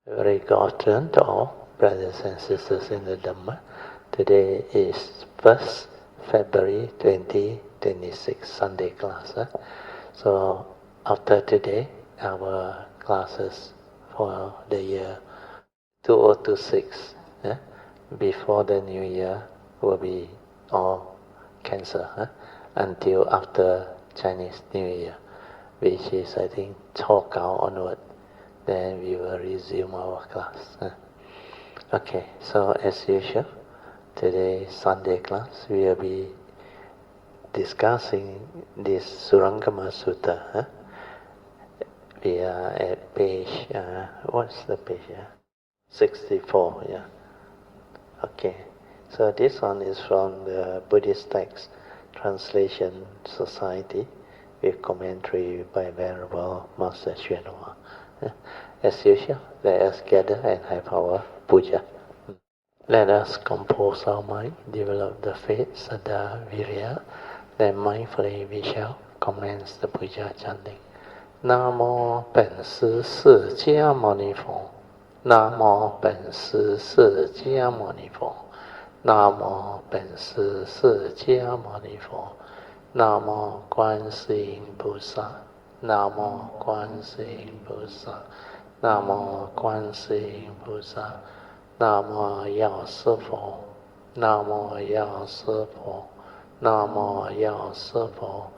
Very good afternoon to all brothers and sisters in the Dhamma. Today is 1st February 2026, Sunday class. So after today, our classes for the year 2026, before the new year, will be all cancelled until after Chinese New Year, which is I think 12 onward. Then we will resume our class. Okay, so as usual, today's Sunday class we will be discussing this Surangama Sutra. We are at page, what's the page? 64, yeah. Okay, so this one is from the Buddhist Text Translation Society with commentary by Venerable Master Hsuan. As usual, let us gather and have our Puja. Let us compose our mind, develop the faith, Saddha, Virya. Then mindfully we shall commence the Puja chanting. Namo 本师释迦牟尼佛 Namo 本师释迦牟尼佛 Namo 本师释迦牟尼佛 Namo 观世音菩萨 Namo 观世音菩萨 Namo 观世音菩萨 Namo 药师佛 Namo 药师佛 Namo 药师佛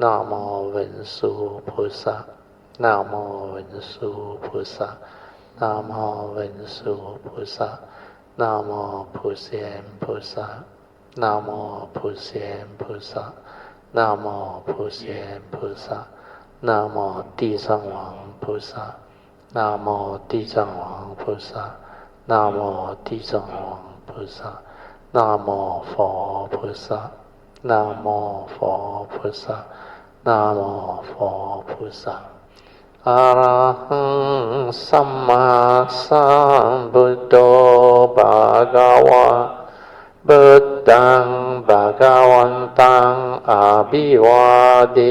Namo 文殊菩萨 Namo 文殊菩萨 Namo 文殊菩萨 Namo 普贤菩萨 Namo 普贤菩萨 Namo 普贤菩萨 Namo 地藏王菩萨 Namo 地藏王菩萨 Namo 地藏王菩萨 Namo 佛菩萨 Namo 佛菩萨 Namo 佛菩萨 Arahang Samma Sambuddho Bhagava Buddhang Bhagavantang Abhivademi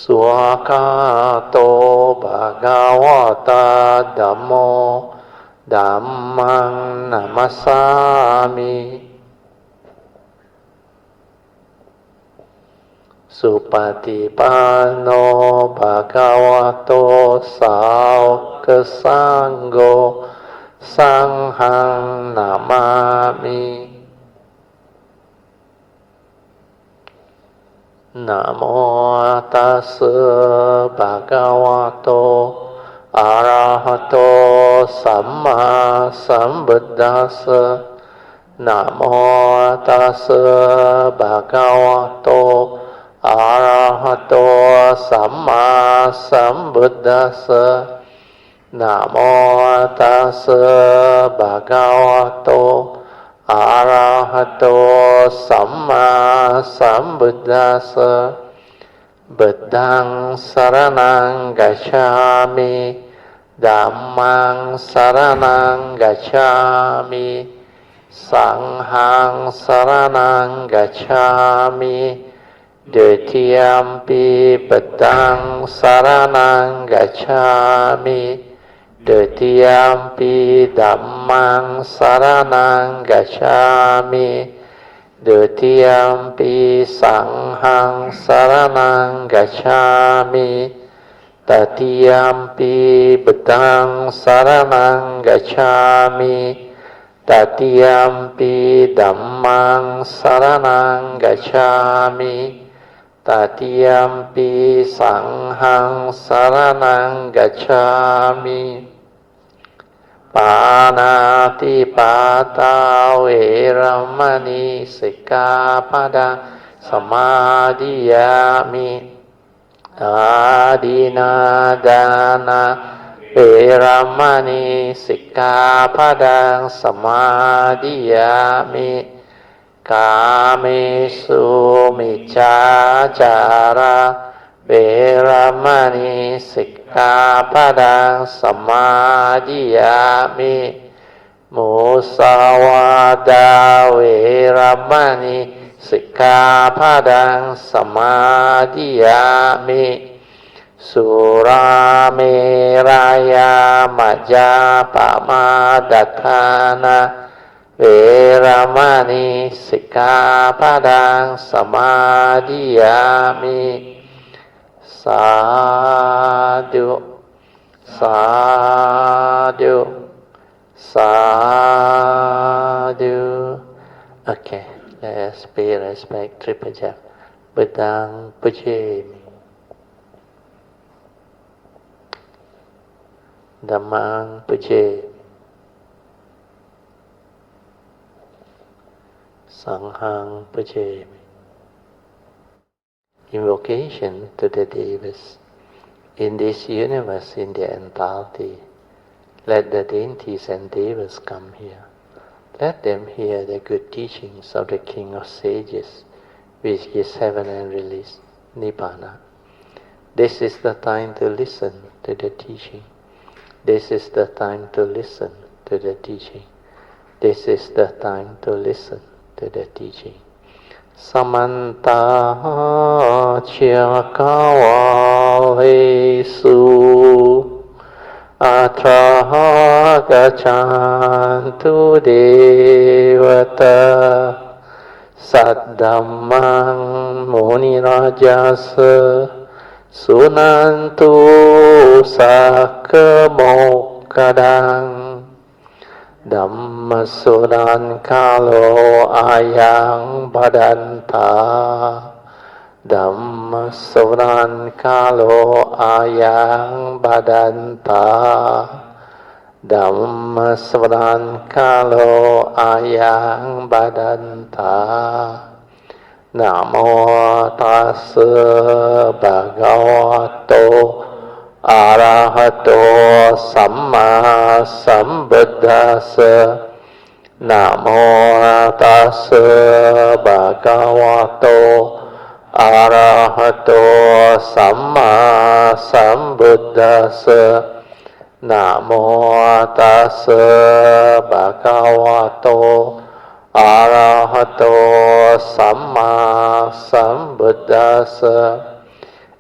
Swakato Bhagavata Dhammo Dhammang Namasami Supatipanno Bhagavato Sāvaka Sangho Sanghang Namami Namo tassa Bhagavato Arahato Samma Sambuddhassa Namo tassa Bhagavato Arahato Samma Sambuddhassa Namo tassa Bhagavato Arahato Samma Sambuddhassa Buddhang Saranang Gacchami Dhammang Saranang Gacchami Sanghang Saranang Gacchami Dutiyampi Buddhang Saranang Gacchami Dutiyampi Dhammang Saranang Gacchami Dutiyampi Sanghang Saranang Gacchami Tatiyampi Buddhang Saranang Gacchami Tatiyampi Dhammang Saranang Gacchami Tatiyampi Sanghang Saranang Gacchami Panati Pata Veramani Sikkhapada Samadhiyami Adina Dana Veramani Sikkhapada Samadhiyami Kamesu Miccacara Veramani Sikkhapada Samadhiyami Musawada Veramani สิกขาปะดังสมาธิยามิสุราเมรยามัจจาปมาดัฏฐานะเวรมณีสิกขาปะดังสมาธิยามิสาธุสาธุสาธุ Okay, let's pay respect triple jab. Bedang Puja Dhammang Puja Sanghang Puja. Invocation to the Devas. In this universe, in their entirety, let the deities and Devas come here. Let them hear the good teachings of the King of Sages, which is heaven and release, Nibbana. This is the time to listen to the teaching. This is the time to listen to the teaching. This is the time to listen to the teaching. Samanta Chakavalesu Atra Gachantu Devata Saddhammang Munirajasa Sunantu Sakkamokadang Dhamma Suran Kalo Ayang Badanta Dhamma Suran Kalo Ayang Badanta Dhamma Suran Kalo Ayang Badanta Namo Tassa Bhagavato Arahato Samma Sambuddhassa Namo Tassa Bhagavato Arahato Samma Sambuddhassa Namo Tassa Bhagavato Arahato Samma Sambuddhassa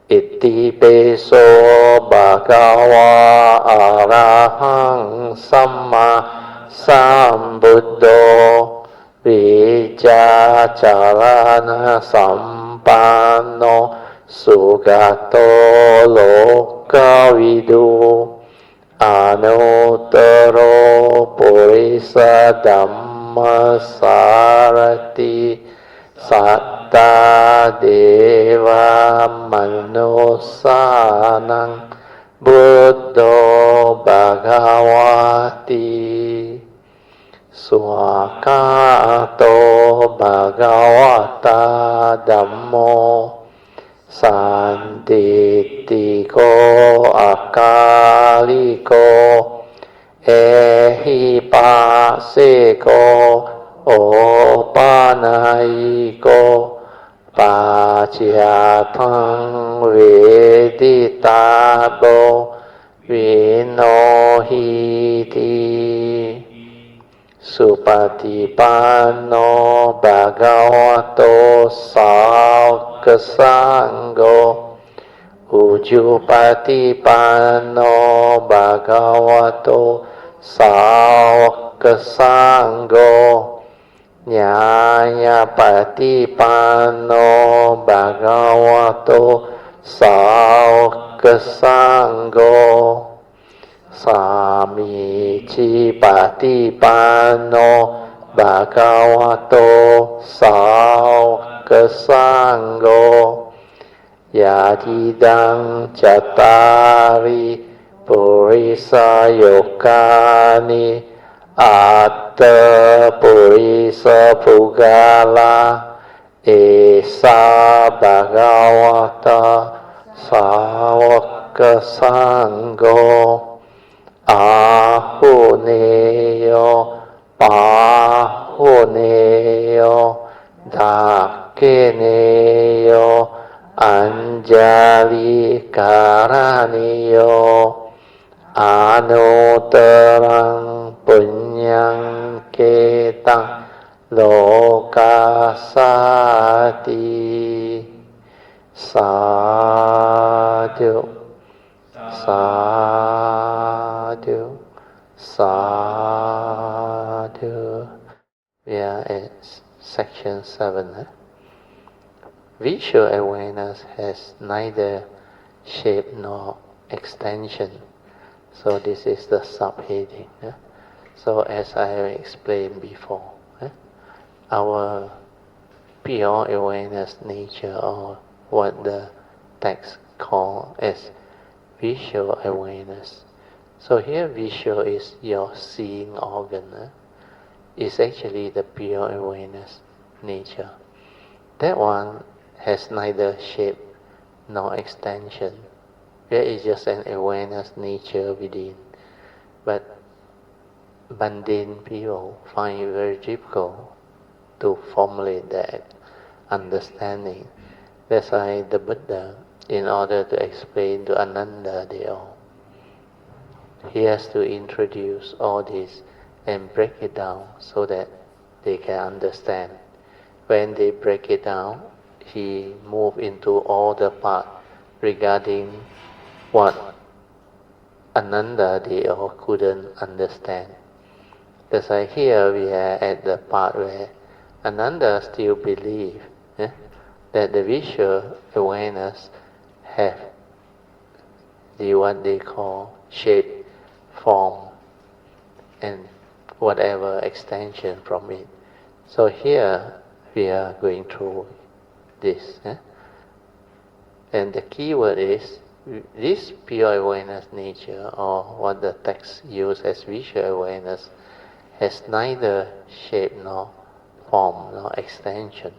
Iti peso bhagava arahang samma sambuddho vijacarana sampanno sugato lokavidu anuttaro purisa dhamma sarati Satta Deva Manusanang Buddho Bhagavati Swakato Bhagavata Dhammo Santitiko Akaliko Ehipaseko Opanaiko Pachiatang Veditabo Vinohiti Supatipanno Bhagavato Saukasangho Ujupatipanno Bhagavato Saukasangho Nyaya Patipano Bhagavato Saukasangho Samici Patipano Bhagavato Saukasangho Yadidang Cattari Purisa Yokani Atta Purisa Pugala Esa Bhagavata Savaka Sangho Ahuneyo Pahuneyo Dakeneyo Anjali Karaniyo Anutarang Punyang Ketang Lokasati Sadhu Sadhu Sadhu. We are at section 7. Visual awareness has neither shape nor extension. So this is the subheading. So as I have explained before, our pure awareness nature, or what the text call as visual awareness. So here visual is your seeing organ. Is actually the pure awareness nature. That one has neither shape nor extension. There is just an awareness nature within. But mundane people find it very difficult to formulate that understanding. That's why the Buddha, in order to explain to Ananda they all, he has to introduce all this and break it down so that they can understand. When they break it down, he moves into all the part regarding what Ananda they all couldn't understand. That's why here we are at the part where Ananda still believes that the visual awareness have what they call shape, form, and whatever extension from it. So here we are going through this. And the key word is this pure awareness nature, or what the text uses as visual awareness, has neither shape nor form nor extension.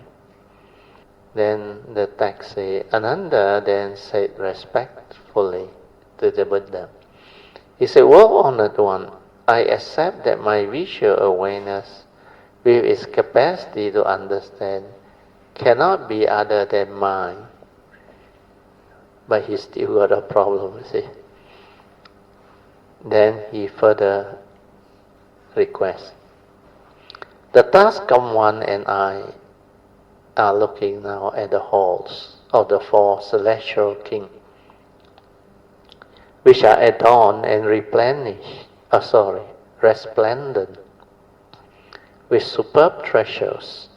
Then the text says, Ananda then said respectfully to the Buddha, he said, Well-honored one, I accept that my visual awareness, with its capacity to understand, cannot be other than mine. But he still got a problem, you see. Then he further requests, the Taskaman and I are looking now at the halls of the 4 celestial kings, which are adorned and resplendent with superb treasures.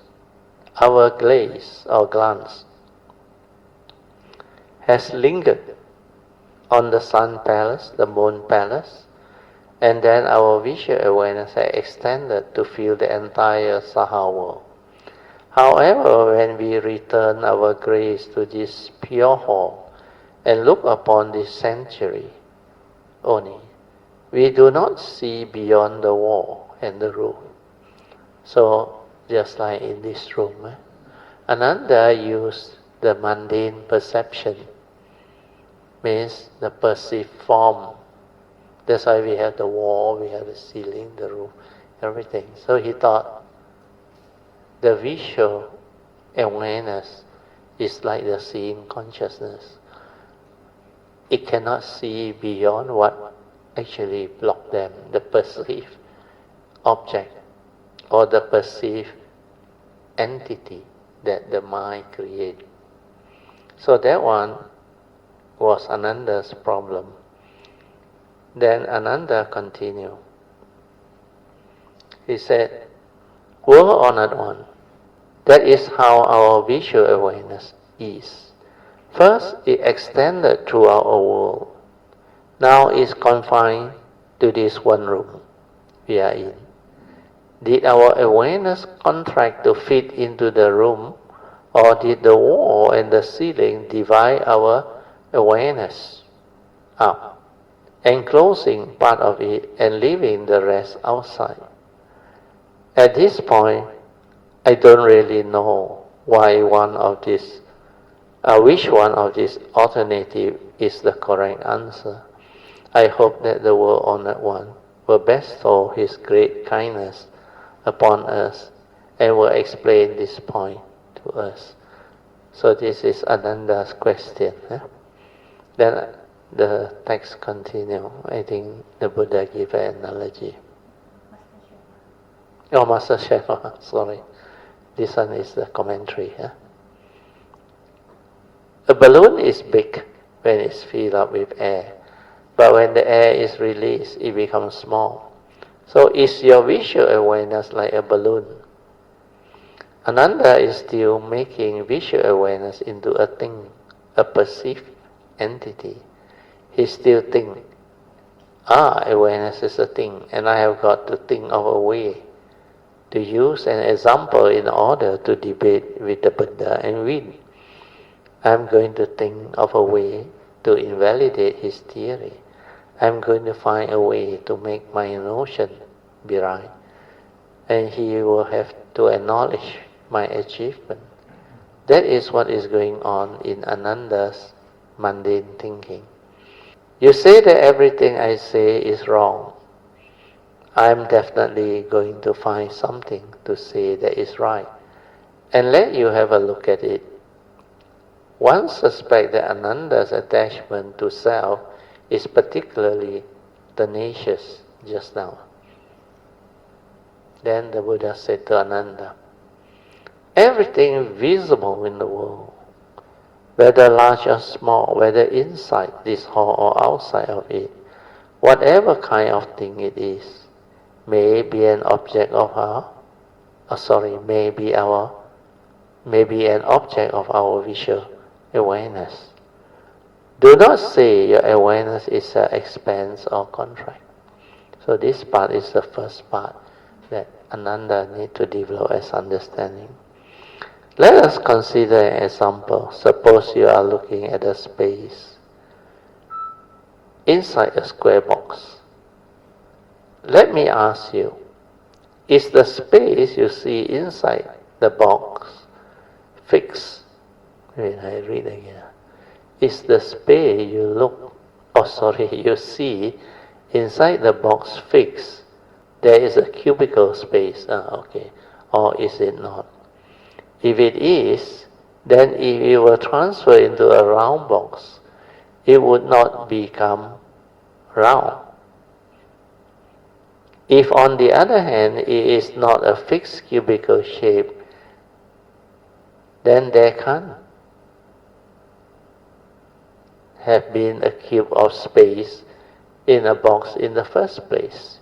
Our gaze or glance has lingered on the Sun Palace, the Moon Palace, and then our visual awareness has extended to fill the entire Saha world. However, when we return our gaze to this pure hall and look upon this sanctuary only, we do not see beyond the wall and the roof. So, just like in this room, Ananda used the mundane perception, means the perceived form. That's why we have the wall, we have the ceiling, the roof, everything. So he thought the visual awareness is like the seeing consciousness. It cannot see beyond what actually blocked them, the perceived object or the perceived entity that the mind creates. So that one was Ananda's problem. Then Ananda continued. He said, Well-honored one, that is how our visual awareness is. First, it extended throughout our world. Now it's confined to this one room we are in. Did our awareness contract to fit into the room, or did the wall and the ceiling divide our awareness up, enclosing part of it and leaving the rest outside? At this point, I don't really know which one of these alternative is the correct answer. I hope that the World-Honored One will bestow His great kindness upon us and will explain this point to us. So this is Ananda's question. Then the text continue. I think the Buddha gave an analogy. Oh, Master Chef, sorry. This one is the commentary. Huh? A balloon is big when it's filled up with air, but when the air is released, it becomes small. So is your visual awareness like a balloon? Ananda is still making visual awareness into a thing, a perceived entity. He still thinks, awareness is a thing, and I have got to think of a way to use an example in order to debate with the Buddha and win. I'm going to think of a way to invalidate his theory. I'm going to find a way to make my notion be right. And he will have to acknowledge my achievement. That is what is going on in Ananda's mundane thinking. You say that everything I say is wrong. I'm definitely going to find something to say that is right, and let you have a look at it. One suspects that Ananda's attachment to self is particularly tenacious just now. Then the Buddha said to Ananda, everything visible in the world, whether large or small, whether inside this hall or outside of it, whatever kind of thing it is, may be an object of may be an object of our visual awareness. Do not say your awareness is an expense or contract. So this part is the first part that Ananda needs to develop as understanding. Let us consider an example. Suppose you are looking at a space inside a square box. Let me ask you, is the space you see inside the box fixed? When I read again. Is the space you see inside the box fixed? There is a cubical space, or is it not? If it is, then if you were transferred into a round box, it would not become round. If on the other hand it is not a fixed cubical shape, then there can't have been a cube of space in a box in the first place.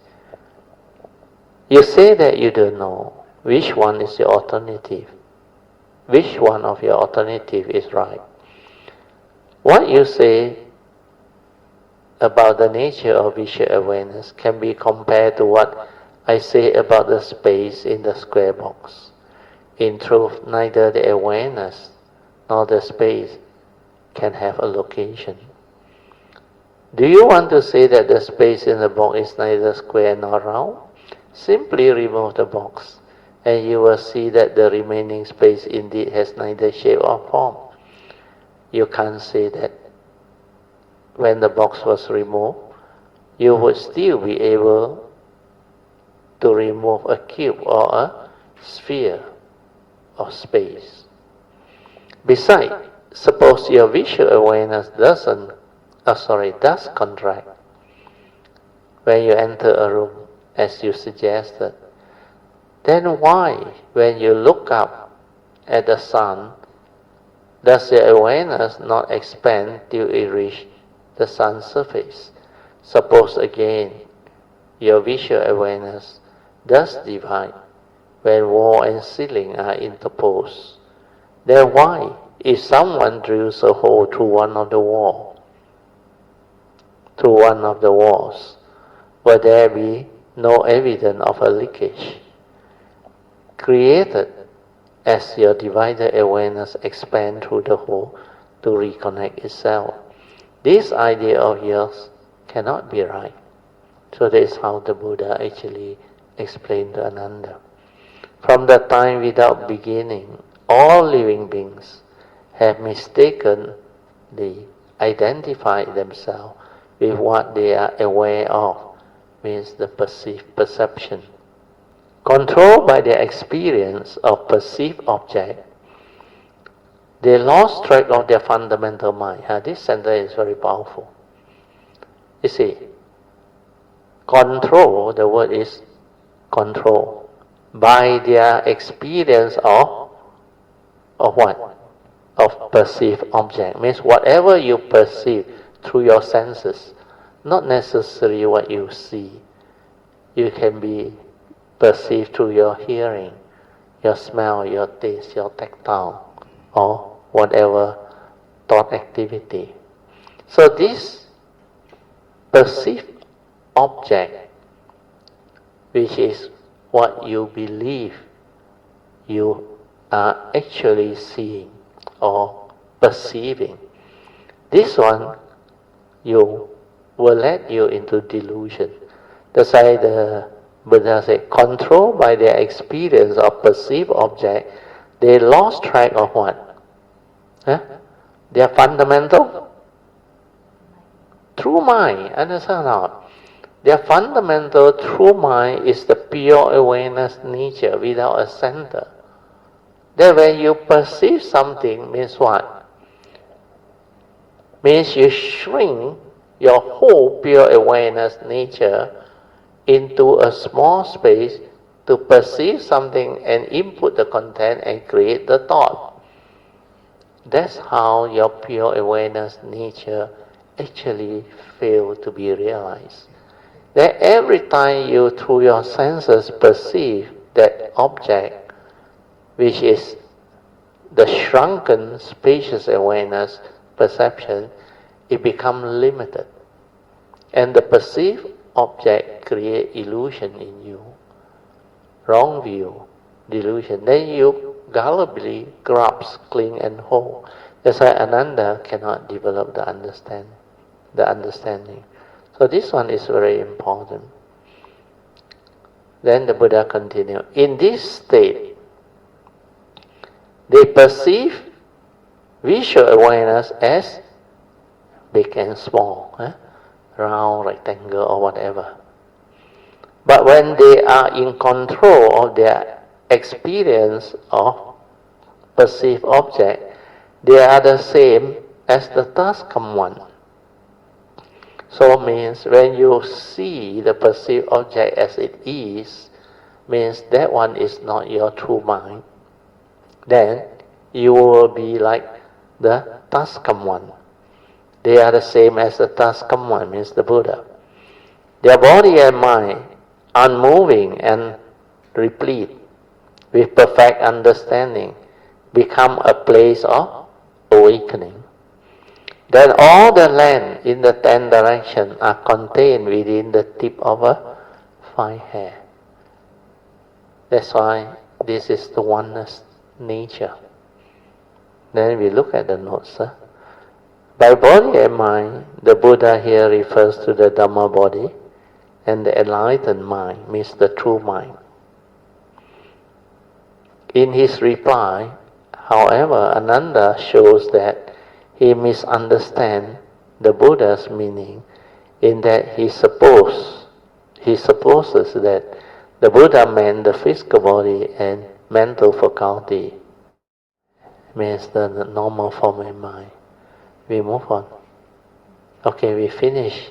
You say that you don't know which one is your alternative. Which one of your alternative is right? What you say about the nature of visual awareness can be compared to what I say about the space in the square box. In truth, neither the awareness nor the space can have a location. Do you want to say that the space in the box is neither square nor round? Simply remove the box, and you will see that the remaining space indeed has neither shape or form. You can't say that when the box was removed, you would still be able to remove a cube or a sphere of space. Besides, suppose your visual awareness does contract when you enter a room, as you suggested, then why, when you look up at the sun, does your awareness not expand till it reaches the sun's surface? Suppose again, your visual awareness does divide when wall and ceiling are interposed. Then why, if someone drills a hole through one of the walls, will there be no evidence of a leakage created as your divided awareness expands through the hole to reconnect itself? This idea of yours cannot be right. So that is how the Buddha actually explained to Ananda. From the time without beginning, all living beings have mistakenly identified themselves with what they are aware of, means the perception. Controlled by their experience of perceived object, they lost track of their fundamental mind. This sentence is very powerful. You see, control, the word is control. by their experience of what? Of perceived object. Means whatever you perceive through your senses, not necessarily what you see. You can be perceived through your hearing, your smell, your taste, your tactile, or whatever thought activity. So this perceived object, which is what you believe you are actually seeing or perceiving, this one will let you into delusion. That's why the Buddha said, controlled by their experience of perceived object, they lost track of what? Their fundamental true mind. Understand not? Their fundamental true mind is the pure awareness nature without a center. That when you perceive something means what? Means you shrink your whole pure awareness nature into a small space to perceive something and input the content and create the thought. That's how your pure awareness nature actually fail to be realized. That every time you through your senses perceive that object, which is the shrunken spacious awareness perception, it becomes limited. And the perceived object create illusion in you. Wrong view, delusion. Then you gullibly grasp, cling and hold. That's why Ananda cannot develop the understanding. So this one is very important. Then the Buddha continued. In this state, they perceive visual awareness as big and small, round, rectangle or whatever. But when they are in control of their experience of perceived object, they are the same as the Tascam one. So means when you see the perceived object as it is, means that one is not your true mind. Then you will be like the Tascam one. They are the same as the Tascam one, means the Buddha. Their body and mind, unmoving and replete with perfect understanding, become a place of awakening. Then all the land in the 10 directions are contained within the tip of a fine hair. That's why this is the oneness nature. Then we look at the notes. By body and mind, the Buddha here refers to the Dhamma body, and the enlightened mind means the true mind. In his reply, however, Ananda shows that he misunderstands the Buddha's meaning in that he supposes that the Buddha meant the physical body and mental faculty, means the normal form of mind. We move on. Okay, we finish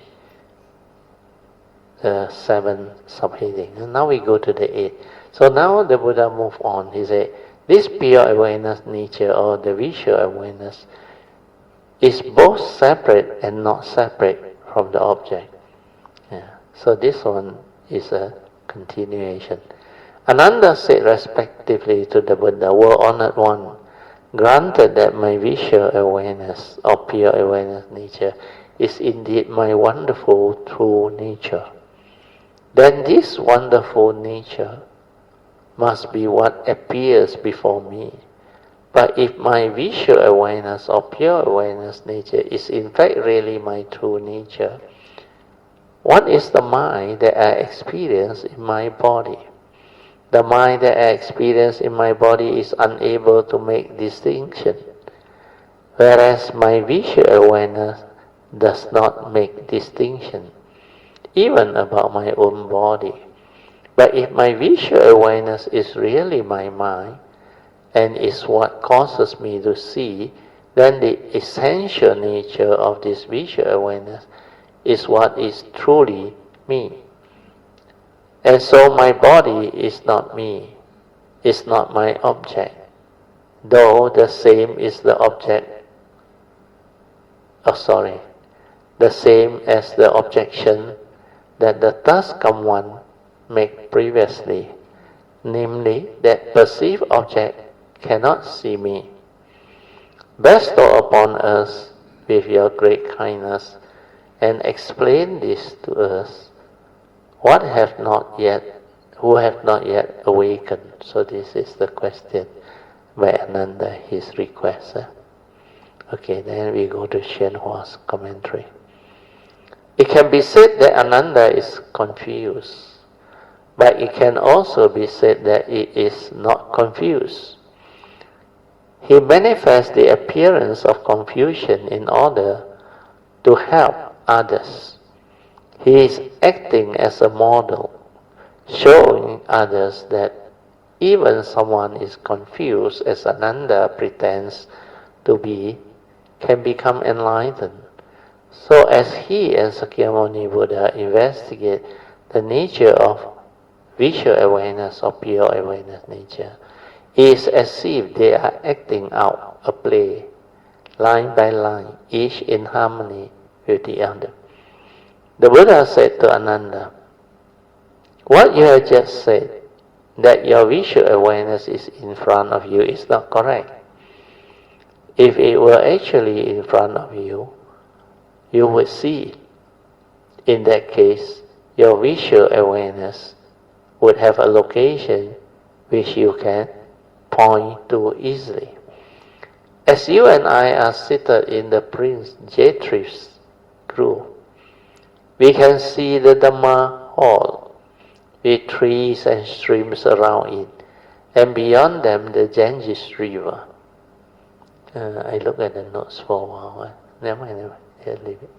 the 7 subheading. And now we go to the 8. So now the Buddha moved on. He said, this pure awareness nature or the visual awareness is both separate and not separate from the object. So this one is a continuation. Ananda said respectively to the Buddha, Well honored one, granted that my visual awareness or pure awareness nature is indeed my wonderful true nature, then this wonderful nature must be what appears before me. But if my visual awareness or pure awareness nature is in fact really my true nature, what is the mind that I experience in my body? The mind that I experience in my body is unable to make distinction, whereas my visual awareness does not make distinction, even about my own body. But if my visual awareness is really my mind, and is what causes me to see, then the essential nature of this visual awareness is what is truly me. And so my body is not me, is not my object, though the same is the object. The same as the objection that the Tuscum one made previously, namely that perceived object cannot see me. Bestow upon us with your great kindness, and explain this to us, who have not yet awakened. So this is the question by Ananda, his request. Okay, then we go to Xianhua's commentary. It can be said that Ananda is confused, but it can also be said that it is not confused. He manifests the appearance of confusion in order to help others. He is acting as a model, showing others that even someone is confused as Ananda pretends to be, can become enlightened. So as he and Sakyamuni Buddha investigate the nature of visual awareness or pure awareness nature, it is as if they are acting out a play, line by line, each in harmony with the other. The Buddha said to Ananda, what you have just said, that your visual awareness is in front of you, is not correct. If it were actually in front of you, you would see it. In that case, your visual awareness would have a location which you can point to easily. As you and I are seated in the Prince Jaitrith's group, we can see the Dhamma hall with trees and streams around it, and beyond them the Ganges River. I look at the notes for a while. Never mind, leave it.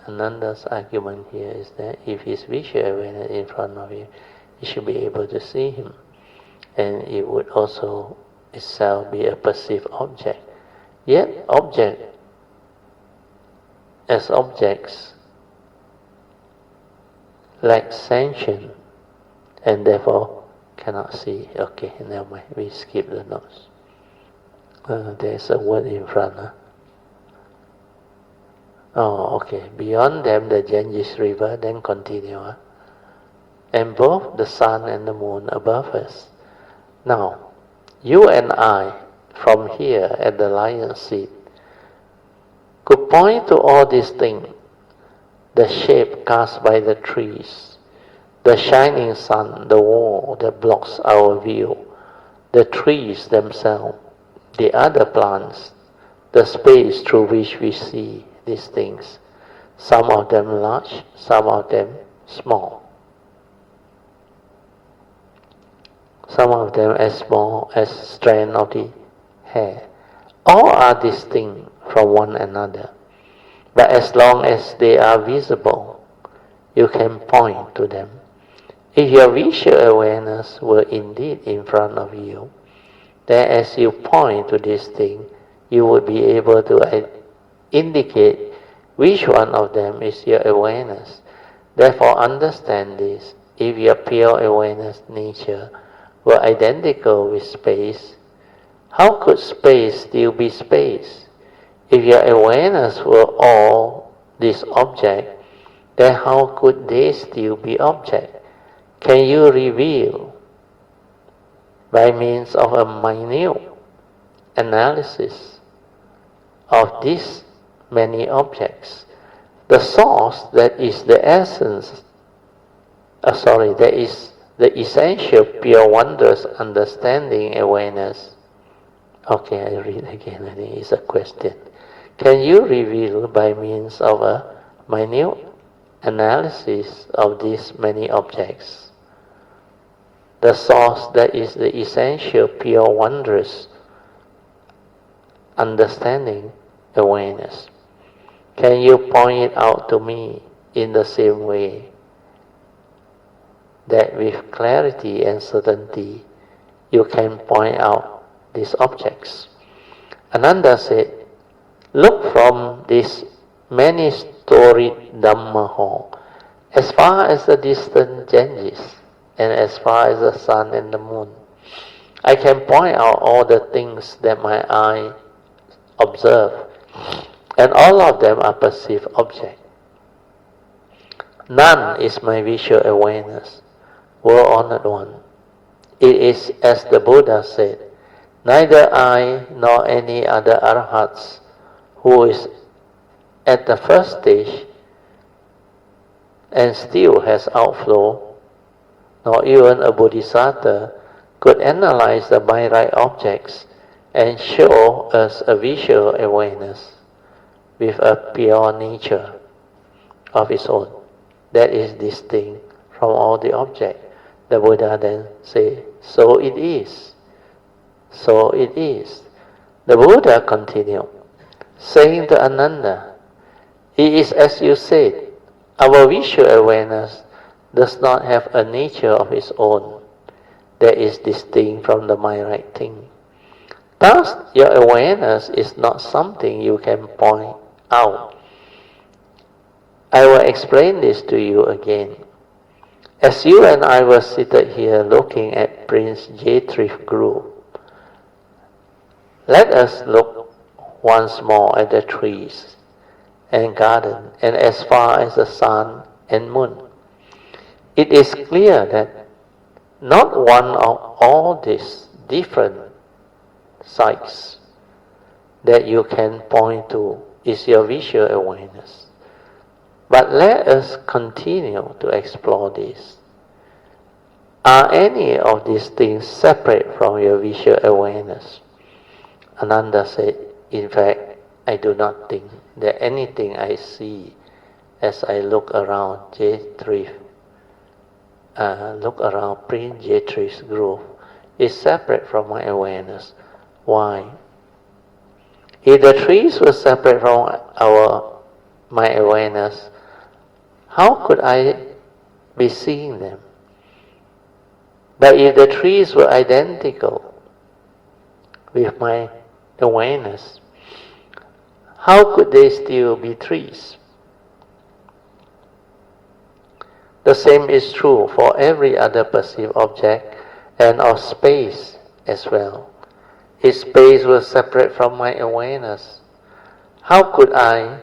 Ananda's argument here is that if his visual awareness in front of you, you should be able to see him, and it would also itself be a perceived object. Yet objects lack sanction and therefore cannot see. Okay, never mind, we skip the notes. There's a word in front. Oh, okay. Beyond them, the Ganges River, then continue. And both the sun and the moon above us. Now, you and I, from here at the lion's seat, could point to all these things, the shape cast by the trees, the shining sun, the wall that blocks our view, the trees themselves, the other plants, the space through which we see these things, some of them large, some of them small, some of them as small as strand of the hair. All are distinct from one another, but as long as they are visible, you can point to them. If your visual awareness were indeed in front of you, then as you point to this thing, you would be able to indicate which one of them is your awareness. Therefore, understand this. If your pure awareness nature were identical with space, how could space still be space? If your awareness were all this object, then how could they still be object? Can you reveal, by means of a minute analysis of these many objects, the source that is the essence, that is the essential pure wondrous understanding awareness? Okay, I read again, I think it's a question. Can you reveal by means of a minute analysis of these many objects the source that is the essential pure wondrous understanding awareness? Can you point it out to me in the same way that with clarity and certainty you can point out these objects? Ananda said, look from this many-storied Dhamma hall As far as the distant Ganges, and as far as the sun and the moon, I can point out all the things that my eye observe, and all of them are perceived objects. None is my visual awareness, World-Honored One. It is as the Buddha said, neither I nor any other arahats who is at the first stage and still has outflow, nor even a bodhisattva could analyze the by-right objects and show us a visual awareness with a pure nature of its own that is distinct from all the objects. The Buddha then says, so it is. So it is. The Buddha continued, saying to Ananda, it is as you said, our visual awareness does not have a nature of its own that is distinct from the by-right thing. Thus, your awareness is not something you can point out. I will explain this to you again. As you and I were seated here looking at Prince Jethri's grove, let us look once more at the trees and garden, and as far as the sun and moon. It is clear that not one of all these different sights that you can point to is your visual awareness. But let us continue to explore this. Are any of these things separate from your visual awareness? Ananda said, in fact, I do not think that anything I see as I look around Prince Jethri's grove is separate from my awareness. Why? If the trees were separate from my awareness, how could I be seeing them? But if the trees were identical with my awareness, how could they still be trees? The same is true for every other perceived object and of space as well. If space was separate from my awareness, how could I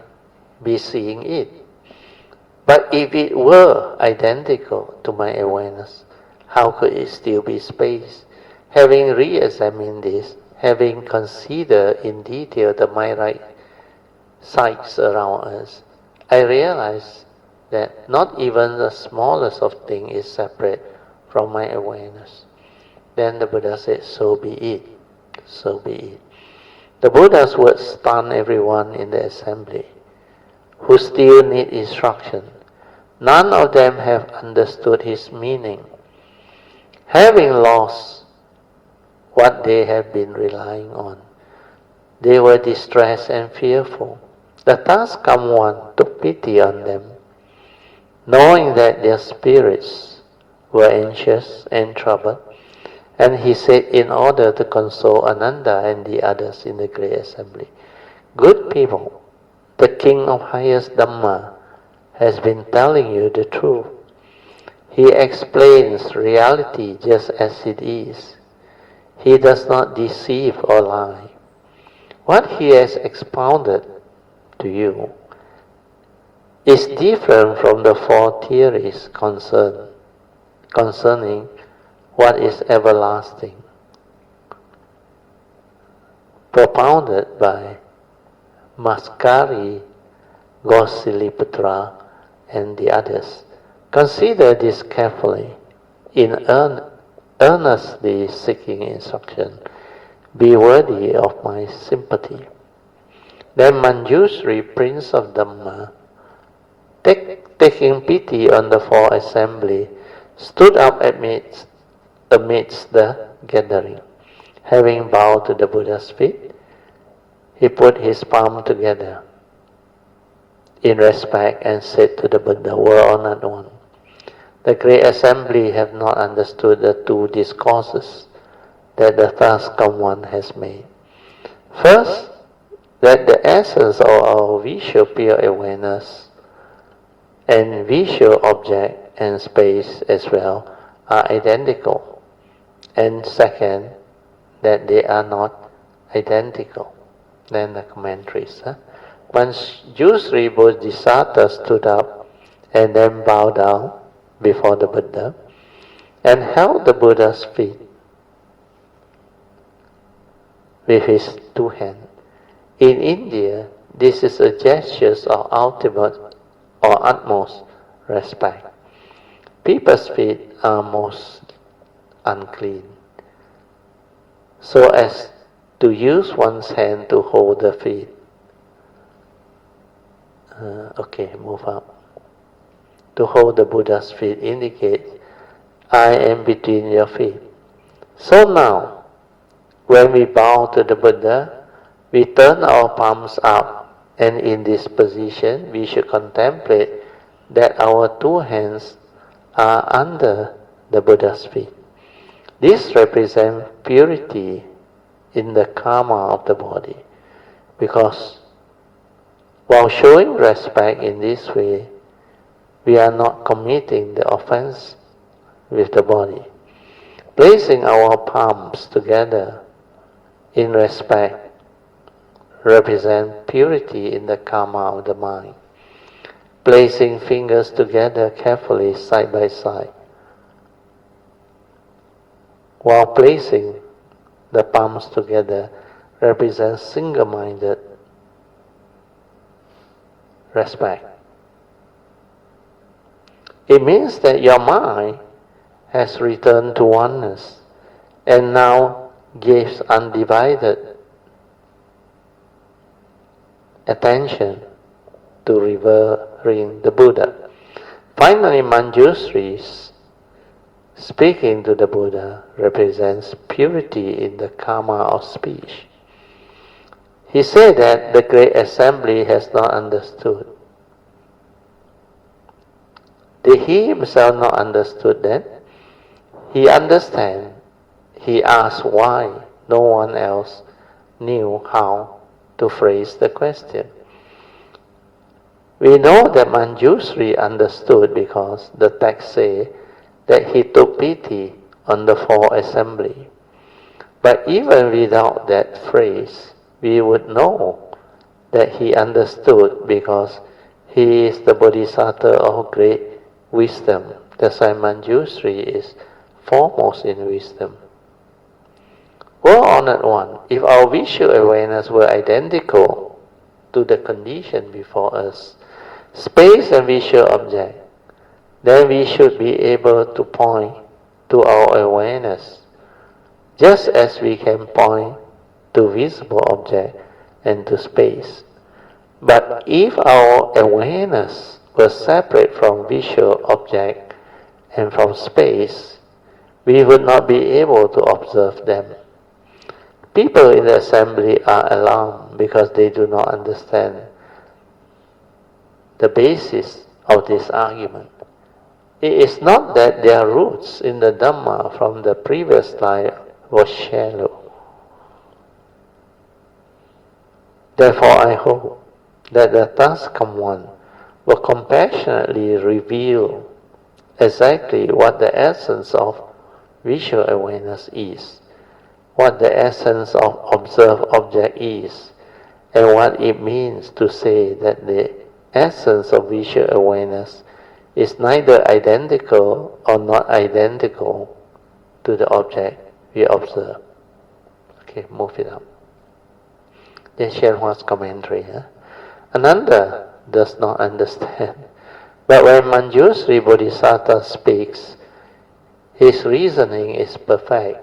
be seeing it? But if it were identical to my awareness, how could it still be space? Having re-examined this, having considered in detail the by-right sights around us, I realize that not even the smallest of things is separate from my awareness. Then the Buddha said, so be it, so be it. The Buddha's words stunned everyone in the assembly, who still need instruction. None of them have understood his meaning. Having lost what they have been relying on, they were distressed and fearful. The task come one took pity on them, knowing that their spirits were anxious and troubled, and he said in order to console Ananda and the others in the great assembly, good people, the king of highest Dhamma has been telling you the truth. He explains reality just as it is. He does not deceive or lie. What he has expounded to you is different from the four theories concerning what is everlasting, propounded by Maskari, Gosiliputra, and the others. Consider this carefully, in earnestly seeking instruction. Be worthy of my sympathy. Then Manjushri, Prince of Dhamma, taking pity on the four assembly, stood up amidst the gathering. Having bowed to the Buddha's feet, he put his palm together in respect and said to the Buddha, World-Honored One, the great assembly have not understood the two discourses that the task come one has made. First, that the essence of our visual pure awareness And visual object and space as well are identical. And second, that they are not identical. Then the commentaries. Manjushri Bodhisattva stood up and then bowed down before the Buddha and held the Buddha's feet with his two hands. In India, this is a gesture of ultimate or utmost respect. People's feet are most unclean, so as to use one's hand to hold the feet. Move up. To hold the Buddha's feet indicates, I am between your feet. So now, when we bow to the Buddha, we turn our palms up, and in this position, we should contemplate that our two hands are under the Buddha's feet. This represents purity in the karma of the body, because while showing respect in this way, we are not committing the offense with the body. Placing our palms together in respect represents purity in the karma of the mind. Placing fingers together carefully side by side, while placing the palms together represents single-minded respect. It means that your mind has returned to oneness and now gives undivided attention to revering the Buddha. Finally, Manjushri speaking to the Buddha represents purity in the karma of speech. He said that the great assembly has not understood. Did he himself not understood that? He understand. He asked why no one else knew how to phrase the question. We know that Manjushri understood because the text says that he took pity on the four assembly. But even without that phrase, we would know that he understood because he is the Bodhisattva of great wisdom. That's why Manjushri is foremost in wisdom. Well honored one, if our visual awareness were identical to the condition before us, space and visual object, then we should be able to point to our awareness, just as we can point to visible object and to space. But if our awareness was separate from visual object and from space, we would not be able to observe them. People in the assembly are alarmed because they do not understand the basis of this argument. It is not that their roots in the Dhamma from the previous life was shallow. Therefore, I hope that the task come one will compassionately reveal exactly what the essence of visual awareness is, what the essence of observed object is, and what it means to say that the essence of visual awareness is neither identical or not identical to the object we observe. Okay, move it up. Then Shenhua's commentary. Ananda does not understand. But when Manjushri Bodhisattva speaks, his reasoning is perfect.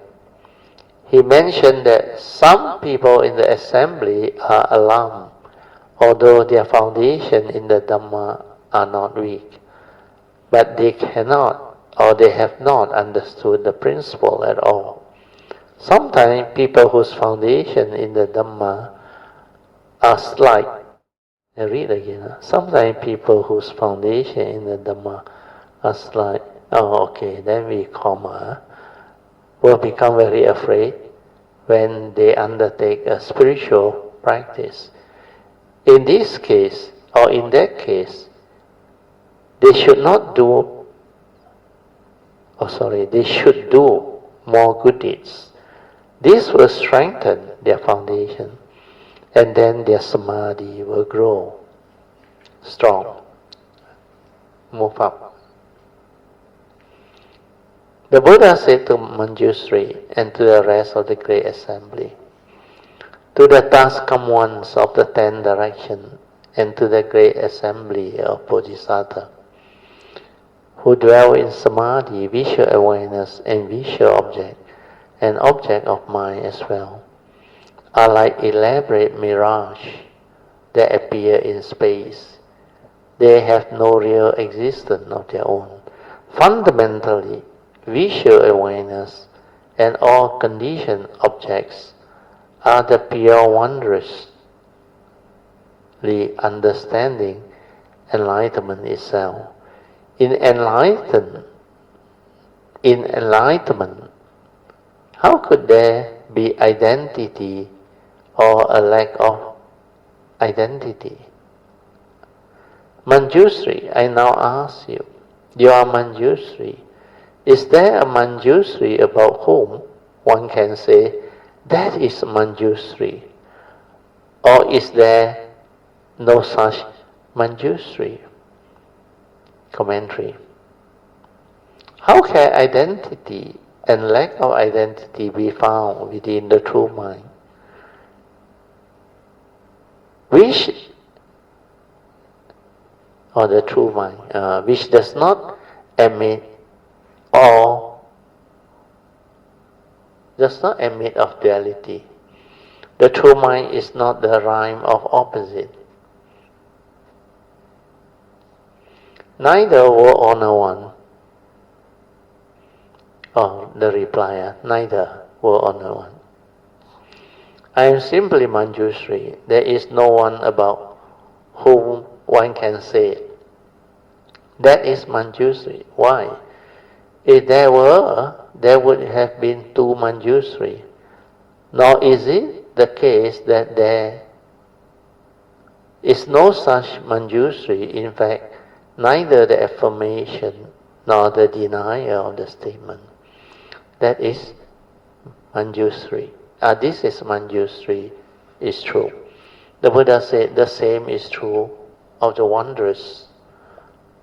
He mentioned that some people in the assembly are alarmed, although their foundation in the Dhamma are not weak. But they cannot or they have not understood the principle at all. Sometimes people whose foundation in the Dhamma are slight. I read again. Sometimes people whose foundation in the Dhamma are slight. Then we comma. Will become very afraid when they undertake a spiritual practice. In this case, or in that case, They should not do, they should do more good deeds. This will strengthen their foundation, and then their samadhi will grow strong. Move up. The Buddha said to Manjushri and to the rest of the great assembly, to the task come ones of the 10 directions, and to the great assembly of Bodhisattva, who dwell in samadhi, visual awareness, and visual object, and object of mind as well, are like elaborate mirage that appear in space. They have no real existence of their own. Fundamentally, visual awareness and all conditioned objects are the pure wondrously understanding enlightenment itself. In enlightenment, how could there be identity or a lack of identity? Manjushri, I now ask you, you are Manjushri. Is there a Manjushri about whom one can say, that is Manjushri? Or is there no such Manjushri? Commentary. How can identity and lack of identity be found within the true mind? Which does not emit of duality. The true mind is not the rhyme of opposite. Neither will honor one. The replier, neither will honor one. I am simply Manjushri. There is no one about whom one can say, that is Manjushri. Why? If there were, there would have been 2 Manjushri. Nor is it the case that there is no such Manjushri. In fact, neither the affirmation nor the denial of the statement. That is Manjushri. This is Manjushri is true. The Buddha said the same is true of the wondrous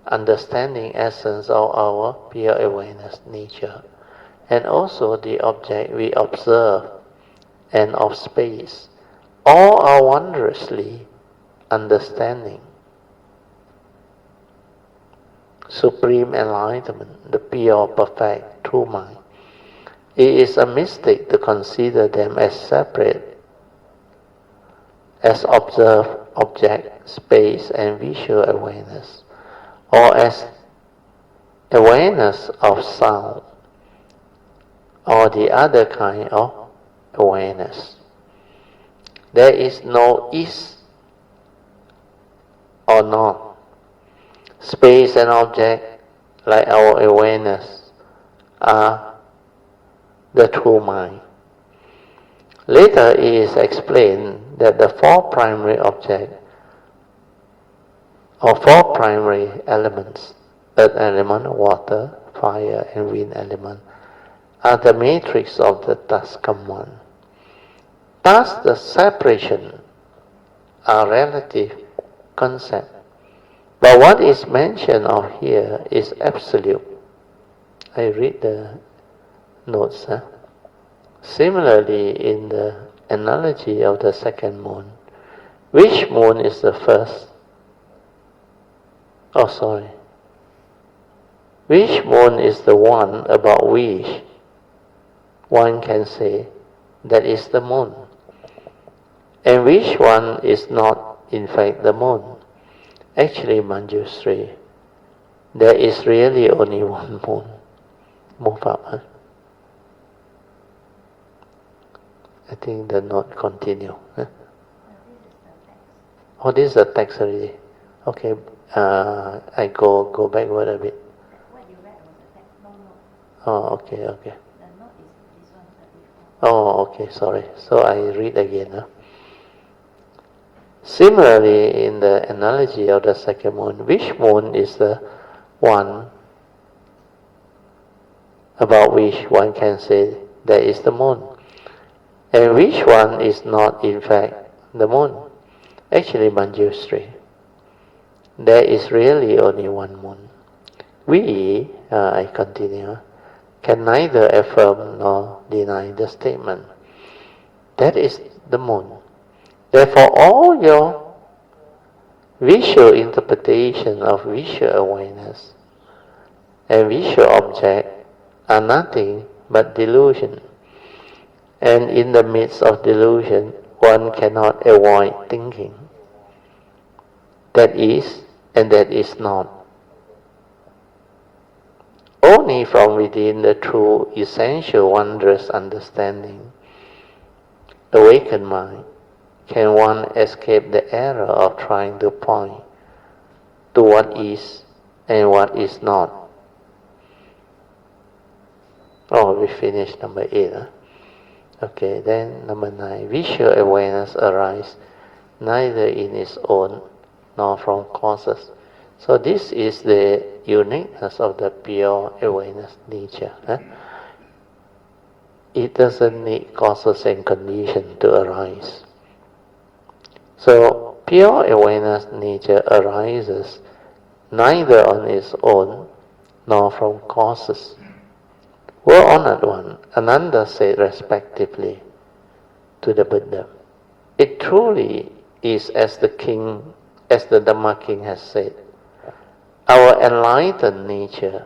understanding essence of our pure awareness nature, and also the object we observe, and of space. All are wondrously understanding. Supreme enlightenment, the pure, perfect, true mind. It is a mistake to consider them as separate, as observed object, space, and visual awareness, or as awareness of sound, or the other kind of awareness. There is no is or not. Space and object, like our awareness, are the true mind. Later it is explained that the 4 primary objects, or 4 primary elements, earth element, water, fire, and wind element, are the matrix of the Taskam one. Thus the separation are relative concept. But what is mentioned of here is absolute. I read the notes. Similarly, in the analogy of the second moon, which moon is the first? Which moon is the one about which one can say that is the moon? And which one is not in fact the moon? Actually, Manjushri, there is really only one moon. Move up. I think the note continue. This is the text already. Okay, I go backward a bit. What you read was the text, no note. Oh, okay. The note is this one before. Oh, okay, sorry. So I read again. Similarly, in the analogy of the second moon, which moon is the one about which one can say that is the moon, and which one is not in fact the moon. Actually, Manjushri, there is really only one moon. We, I continue, can neither affirm nor deny the statement. That is the moon. Therefore, all your visual interpretation of visual awareness and visual object are nothing but delusion. And in the midst of delusion, one cannot avoid thinking. That is and that is not. Only from within the true, essential, wondrous understanding, awakened mind, can one escape the error of trying to point to what is and what is not. Oh, we finished number 8. Huh? Okay, then number 9. Visual awareness arises neither in its own nor from causes. So this is the uniqueness of the pure awareness nature. Huh? It doesn't need causes and conditions to arise. So pure awareness nature arises neither on its own nor from causes. Well-honored one, Ananda said respectively to the Buddha, it truly is as the Dhamma King has said, our enlightened nature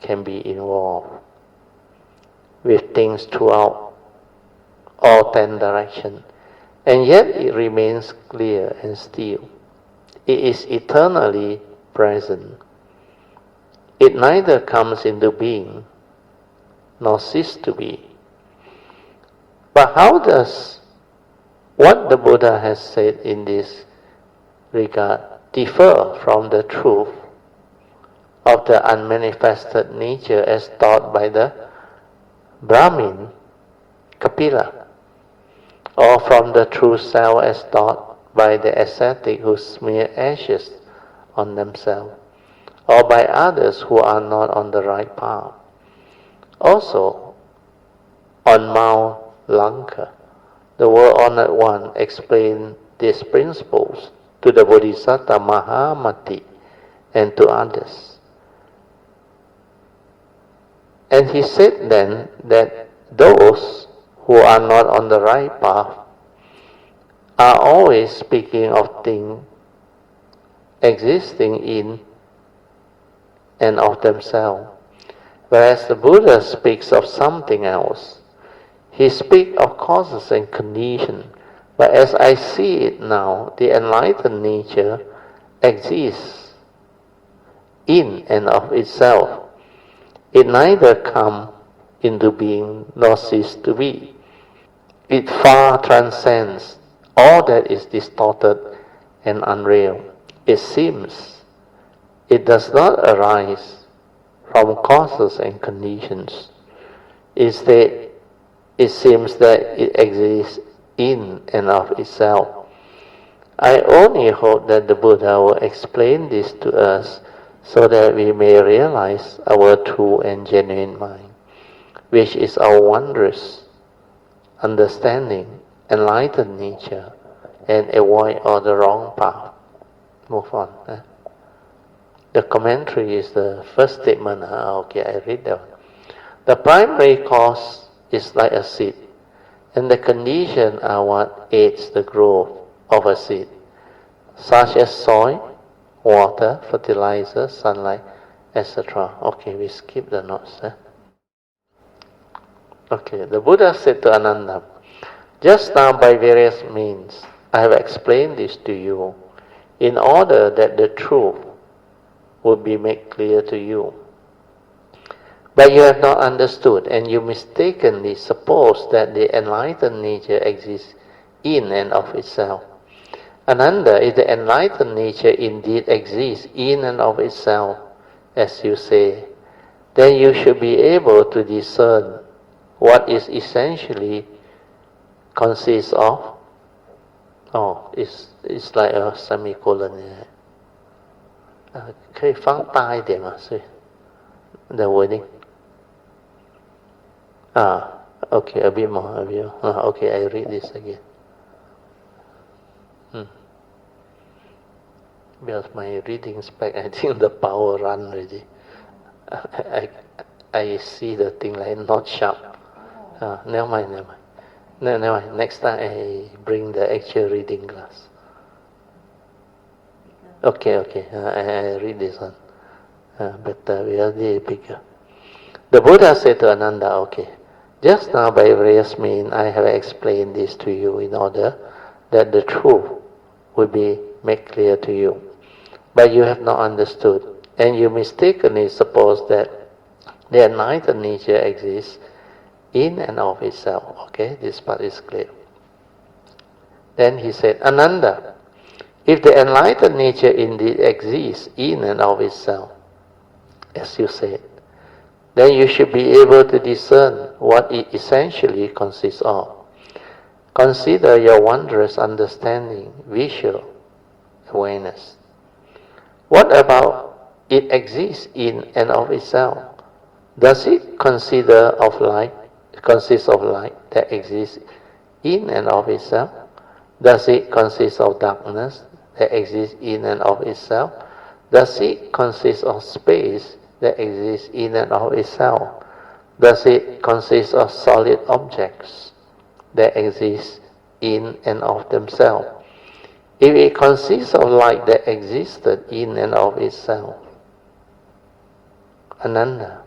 can be involved with things throughout all 10 directions, and yet it remains clear and still. It is eternally present. It neither comes into being nor cease to be. But how does what the Buddha has said in this regard differ from the truth of the unmanifested nature as taught by the Brahmin Kapila, or from the true self as taught by the ascetic who smear ashes on themselves, or by others who are not on the right path? Also, on Mount Lanka, the world-honored one explained these principles to the Bodhisattva Mahamati and to others. And he said then that those who are not on the right path are always speaking of things existing in and of themselves, whereas the Buddha speaks of something else. He speaks of causes and conditions, but as I see it now, the enlightened nature exists in and of itself. It neither comes into being nor cease to be. It far transcends all that is distorted and unreal. It seems it does not arise from causes and conditions. Instead, it seems that it exists in and of itself. I only hope that the Buddha will explain this to us so that we may realize our true and genuine mind, which is our wondrous understanding, enlightened nature, and avoid all the wrong path. Move on. The commentary is the first statement. Okay, I read that one. The primary cause is like a seed, and the conditions are what aids the growth of a seed, such as soil, water, fertilizer, sunlight, etc. Okay, we skip the notes. Okay, the Buddha said to Ananda, just now by various means I have explained this to you in order that the truth would be made clear to you. But you have not understood, and you mistakenly suppose that the enlightened nature exists in and of itself. Ananda, if the enlightened nature indeed exists in and of itself, as you say, then you should be able to discern what is essentially consists of. Oh, it's like a semicolon here. เคยฟังใต้เดี๋ยวมาสิ The wording okay a bit more okay I read this again because my reading spec I think the power run already I see the thing like not sharp never mind next time I bring the actual reading glass okay I read this one better we are the bigger. The Buddha said to Ananda, okay, just now by various means I have explained this to you in order that the truth will be made clear to you. But you have not understood, and you mistakenly suppose that the enlightened nature exists in and of itself. Okay, this part is clear. Then he said, Ananda, if the enlightened nature indeed exists in and of itself, as you said, then you should be able to discern what it essentially consists of. Consider your wondrous understanding, visual awareness. What about it exists in and of itself? Does it consist of light that exists in and of itself? Does it consist of darkness that exists in and of itself? Does it consist of space that exists in and of itself? Does it consist of solid objects that exist in and of themselves? If it consists of light that existed in and of itself, Ananda,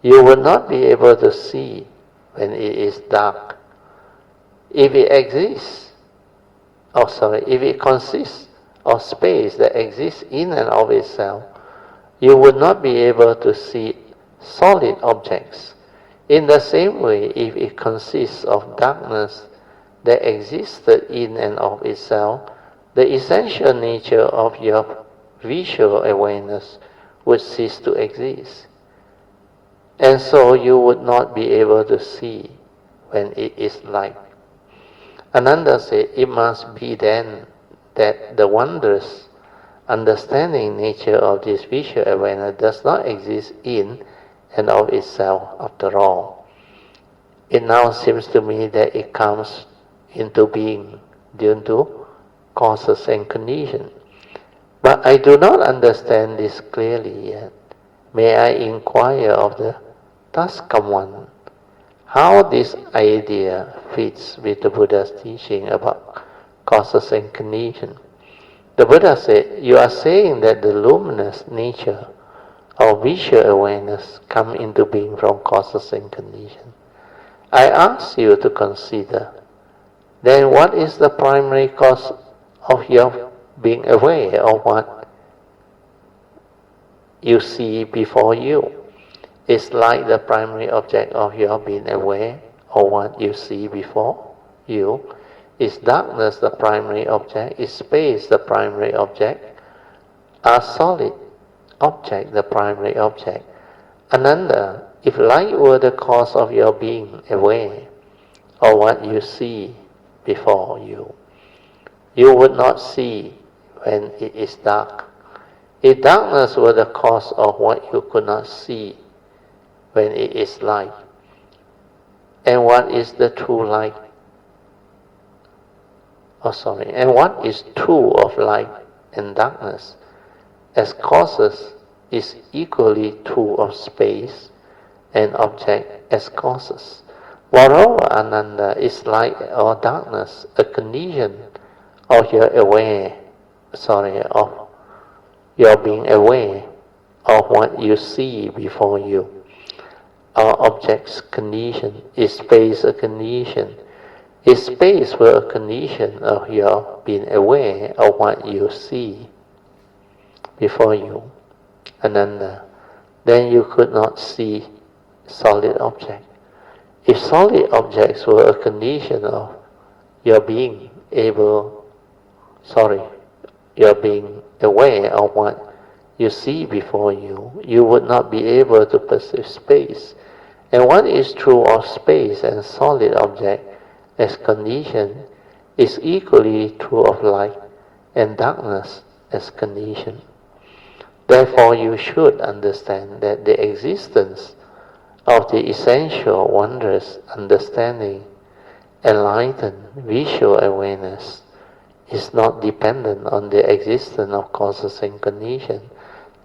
you will not be able to see when it is dark. If it consists of space that exists in and of itself, you would not be able to see solid objects. In the same way, if it consists of darkness that existed in and of itself, the essential nature of your visual awareness would cease to exist. And so you would not be able to see when it is light. Ananda said, it must be then that the wondrous understanding nature of this visual awareness does not exist in and of itself after all. It now seems to me that it comes into being due to causes and conditions. But I do not understand this clearly yet. May I inquire of the Taskam one how this idea fits with the Buddha's teaching about causes and conditions? The Buddha said, you are saying that the luminous nature of visual awareness come into being from causes and conditions. I ask you to consider, then what is the primary cause of your being aware of what you see before you? Is light the primary object of your being aware of what you see before you? Is darkness the primary object? Is space the primary object? Are solid object the primary object? Ananda, if light were the cause of your being aware of what you see before you, you would not see when it is dark. If darkness were the cause of what you could not see when it is light, and what is the true light? And what is true of light and darkness as causes is equally true of space and object as causes. Moreover, Ananda, is light or darkness a condition of your being aware of what you see before you? Are objects condition? Is space a condition? If space were a condition of your being aware of what you see before you, Ananda, then you could not see solid objects. If solid objects were a condition of your being aware of what you see before you, you would not be able to perceive space. And what is true of space and solid object as condition is equally true of light and darkness as condition. Therefore, you should understand that the existence of the essential wondrous understanding, enlightened visual awareness, is not dependent on the existence of causes and conditions,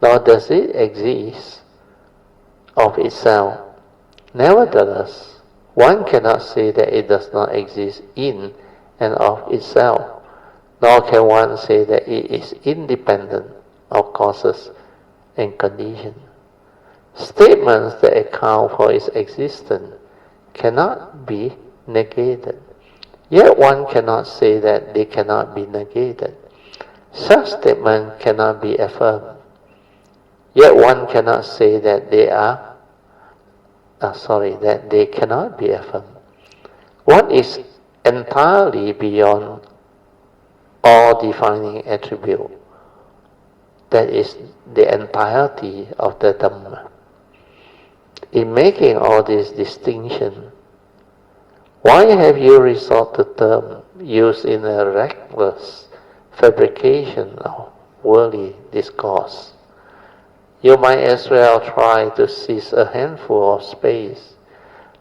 nor does it exist of itself. Nevertheless, one cannot say that it does not exist in and of itself, nor can one say that it is independent of causes and conditions. Statements that account for its existence cannot be negated. Yet one cannot say that they cannot be negated. Such statements cannot be affirmed. Yet one cannot say that they cannot be affirmed. One is entirely beyond all defining attribute. That is the entirety of the Dhamma. In making all this distinction, why have you resorted to terms used in a reckless fabrication of worldly discourse? You might as well try to seize a handful of space,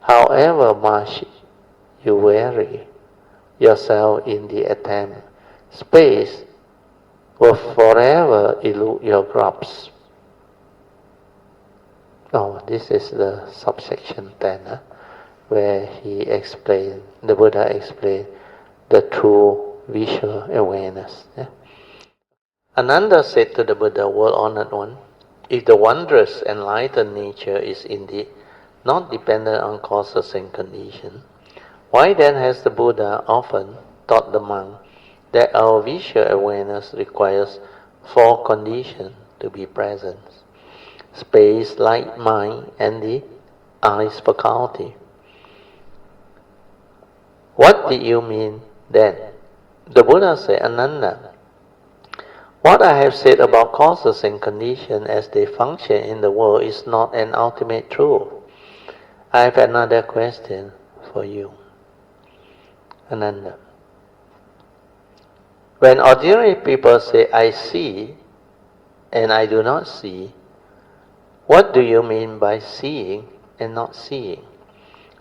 however much you weary yourself in the attempt. Space will forever elude your grasp. Oh, this is the subsection 10, where the Buddha explained the true visual awareness. Ananda said to the Buddha, world-honored one, if the wondrous enlightened nature is indeed not dependent on causes and conditions, why then has the Buddha often taught the monk that our visual awareness requires 4 conditions to be present: space, light, mind, and the eyes faculty? What did you mean then? The Buddha said, Ananda, what I have said about causes and conditions as they function in the world is not an ultimate truth. I have another question for you. Ananda, when ordinary people say, I see and I do not see, what do you mean by seeing and not seeing?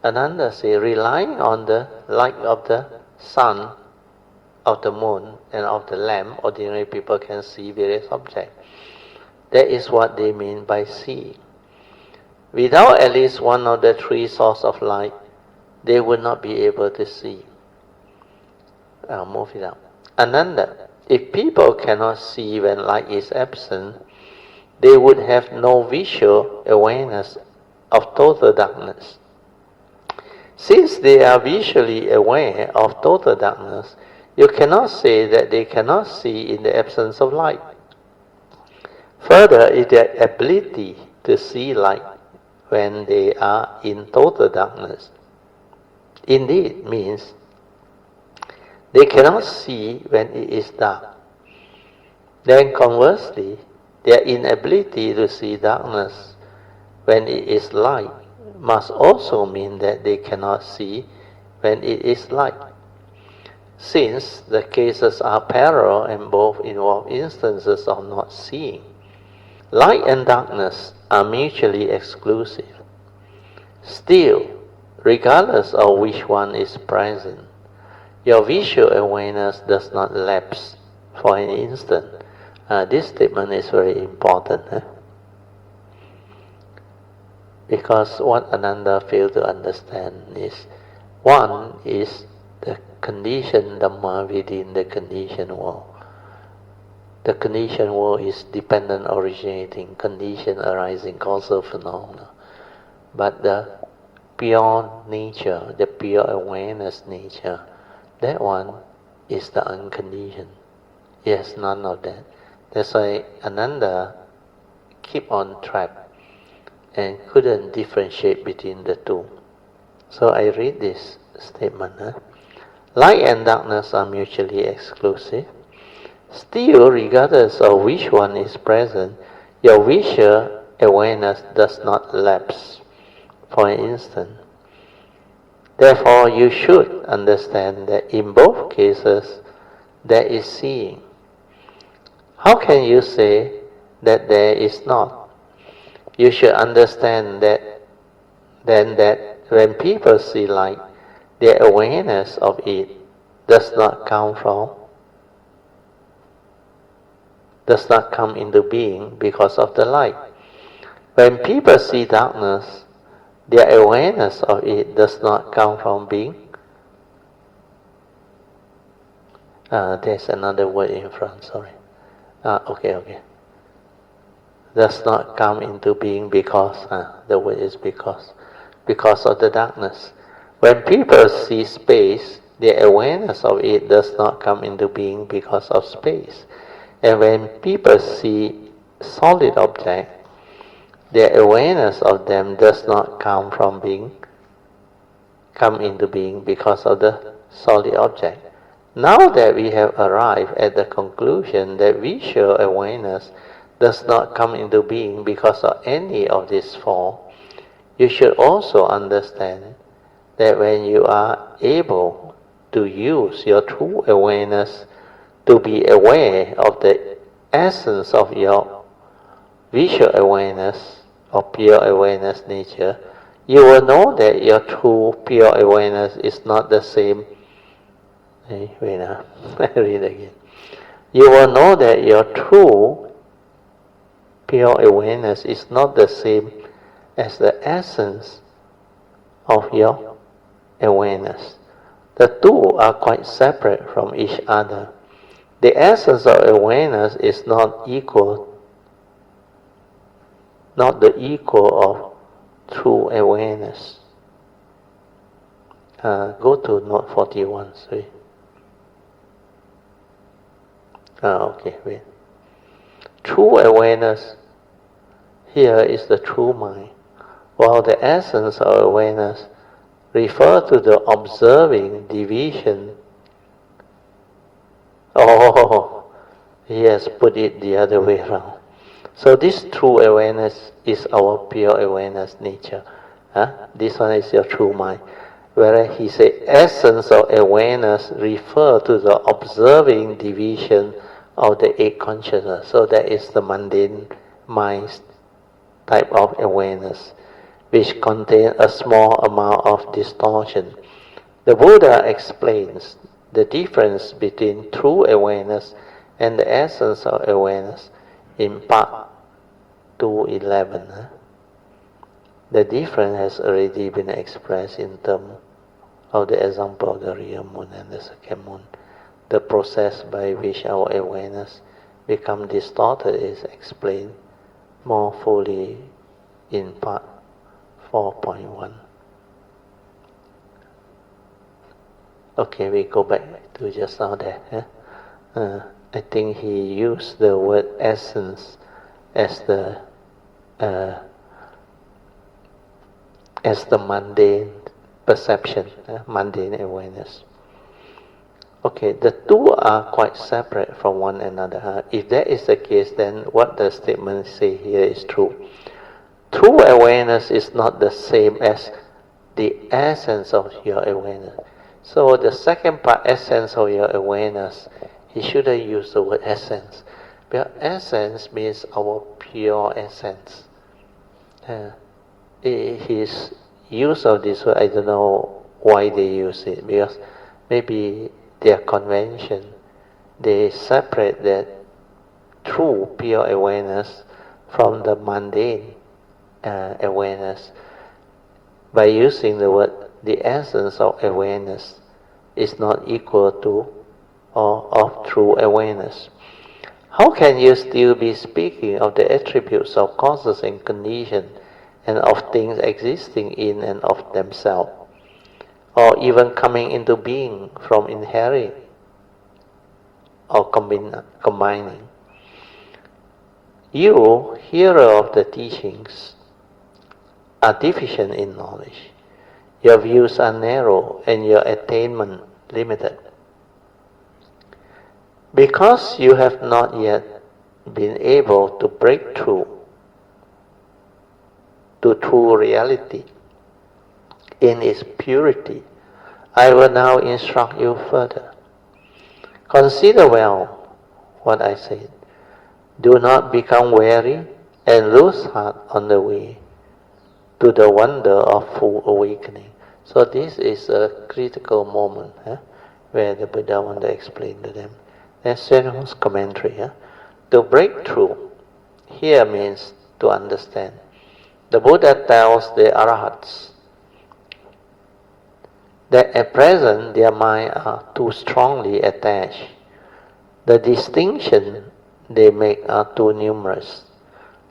Ananda said, relying on the light of the sun, of the moon, and of the lamp, ordinary people can see various objects. That is what they mean by seeing. Without at least one of the 3 sources of light, they would not be able to see. I'll move it up. Ananda, if people cannot see when light is absent, they would have no visual awareness of total darkness. Since they are visually aware of total darkness, you cannot say that they cannot see in the absence of light. Further, is their ability to see light when they are in total darkness indeed means they cannot see when it is dark. Then conversely, their inability to see darkness when it is light must also mean that they cannot see when it is light. Since the cases are parallel and both involve instances of not seeing, light and darkness are mutually exclusive. Still, regardless of which one is present, your visual awareness does not lapse for an instant. This statement is very important. Because what Ananda failed to understand is, one is the conditioned Dhamma within the conditioned world. The conditioned world is dependent originating, condition arising, causal phenomena. But the pure nature, the pure awareness nature, that one is the unconditioned. Yes, none of that. That's why Ananda keep on track and couldn't differentiate between the two. So I read this statement. Light and darkness are mutually exclusive. Still, regardless of which one is present, your visual awareness does not lapse for an instant. Therefore, you should understand that in both cases, there is seeing. How can you say that there is not? You should understand that when people see light, their awareness of it does not come into being because of the light. When people see darkness, their awareness of it does not come from being. There's another word in front, sorry. Okay. Does not come into being because, the word is because of the darkness. When people see space, their awareness of it does not come into being because of space. And when people see solid object, their awareness of them does not come into being because of the solid object. Now that we have arrived at the conclusion that visual awareness does not come into being because of any of these four, you should also understand that when you are able to use your true awareness to be aware of the essence of your visual awareness or pure awareness nature, you will know that your true pure awareness is not the same. I read again. You will know that your true pure awareness is not the same as the essence of your awareness. The two are quite separate from each other. The essence of awareness is not the equal of true awareness. Go to note 41, sorry. Okay, wait. True awareness here is the true mind, while the essence of awareness refers to the observing division. Oh, he has put it the other way around. So this true awareness is our pure awareness nature. This one is your true mind. Whereas he said essence of awareness refer to the observing division of the eight consciousness. So that is the mundane mind's type of awareness, which contains a small amount of distortion. The Buddha explains the difference between true awareness and the essence of awareness in part 211. The difference has already been expressed in terms of the example of the real moon and the second moon. The process by which our awareness becomes distorted is explained more fully in part 4.1. Okay, we go back to just now there. I think he used the word essence as the mundane perception, mundane awareness. Okay, the two are quite separate from one another. If that is the case, then what the statement say here is true. True awareness is not the same as the essence of your awareness. So the second part, essence of your awareness, he shouldn't use the word essence. Because essence means our pure essence. His use of this word, I don't know why they use it, because maybe their convention, they separate that true pure awareness from the mundane awareness by using the word the essence of awareness is not equal to or of true awareness. How can you still be speaking of the attributes of causes and conditions and of things existing in and of themselves, or even coming into being from inheriting or combining? You, hearer of the teachings, are deficient in knowledge. Your views are narrow and your attainment limited. Because you have not yet been able to break through to true reality in its purity, I will now instruct you further. Consider well what I said. Do not become weary and lose heart on the way to the wonder of full awakening. So this is a critical moment where the Buddha wants to explain to them. That's Hsuan's commentary. To break through here means to understand. The Buddha tells the Arahats that at present their minds are too strongly attached. The distinctions they make are too numerous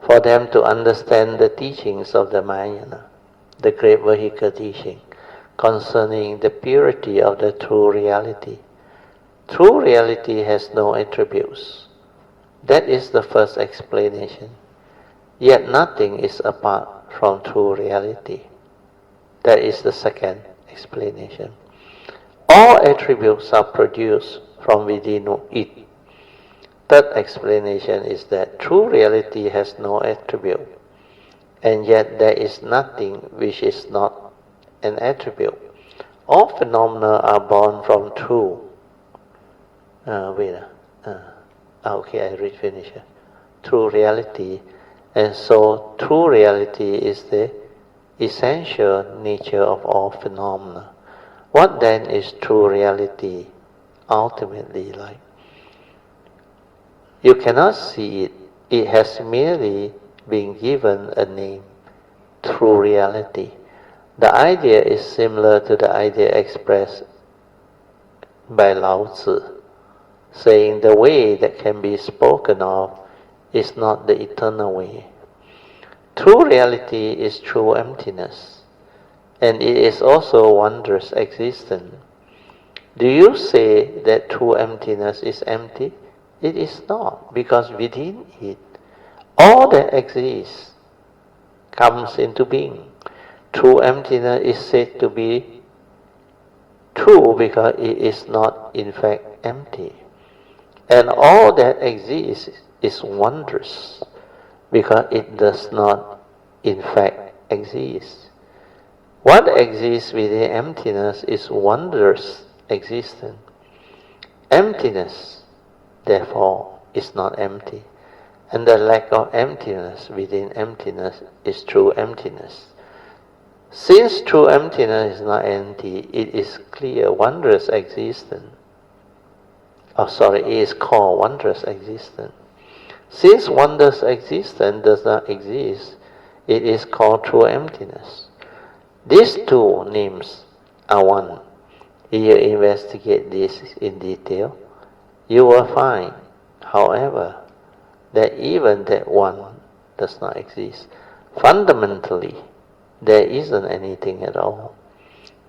for them to understand the teachings of the Mahayana, the great vehicle teaching, concerning the purity of the true reality. True reality has no attributes. That is the first explanation. Yet nothing is apart from true reality. That is the second explanation. All attributes are produced from within it. Third explanation is that true reality has no attribute, and yet there is nothing which is not an attribute. All phenomena are born from true. Okay, I read finish. True reality, and so true reality is the essential nature of all phenomena. What then is true reality ultimately like? You cannot see it. It has merely been given a name, true reality. The idea is similar to the idea expressed by Lao Tzu, saying the way that can be spoken of is not the eternal way. True reality is true emptiness, and it is also wondrous existence. Do you say that true emptiness is empty? It is not, because within it, all that exists comes into being. True emptiness is said to be true because it is not in fact empty. And all that exists is wondrous because it does not in fact exist. What exists within emptiness is wondrous existence. Emptiness, therefore, is not empty, and the lack of emptiness within emptiness is true emptiness. Since true emptiness is not empty, it is clear wondrous existence. It is called wondrous existence. Since wondrous existence does not exist, it is called true emptiness. These two names are one. If you investigate this in detail, you will find, however, that even that one does not exist. Fundamentally, there isn't anything at all.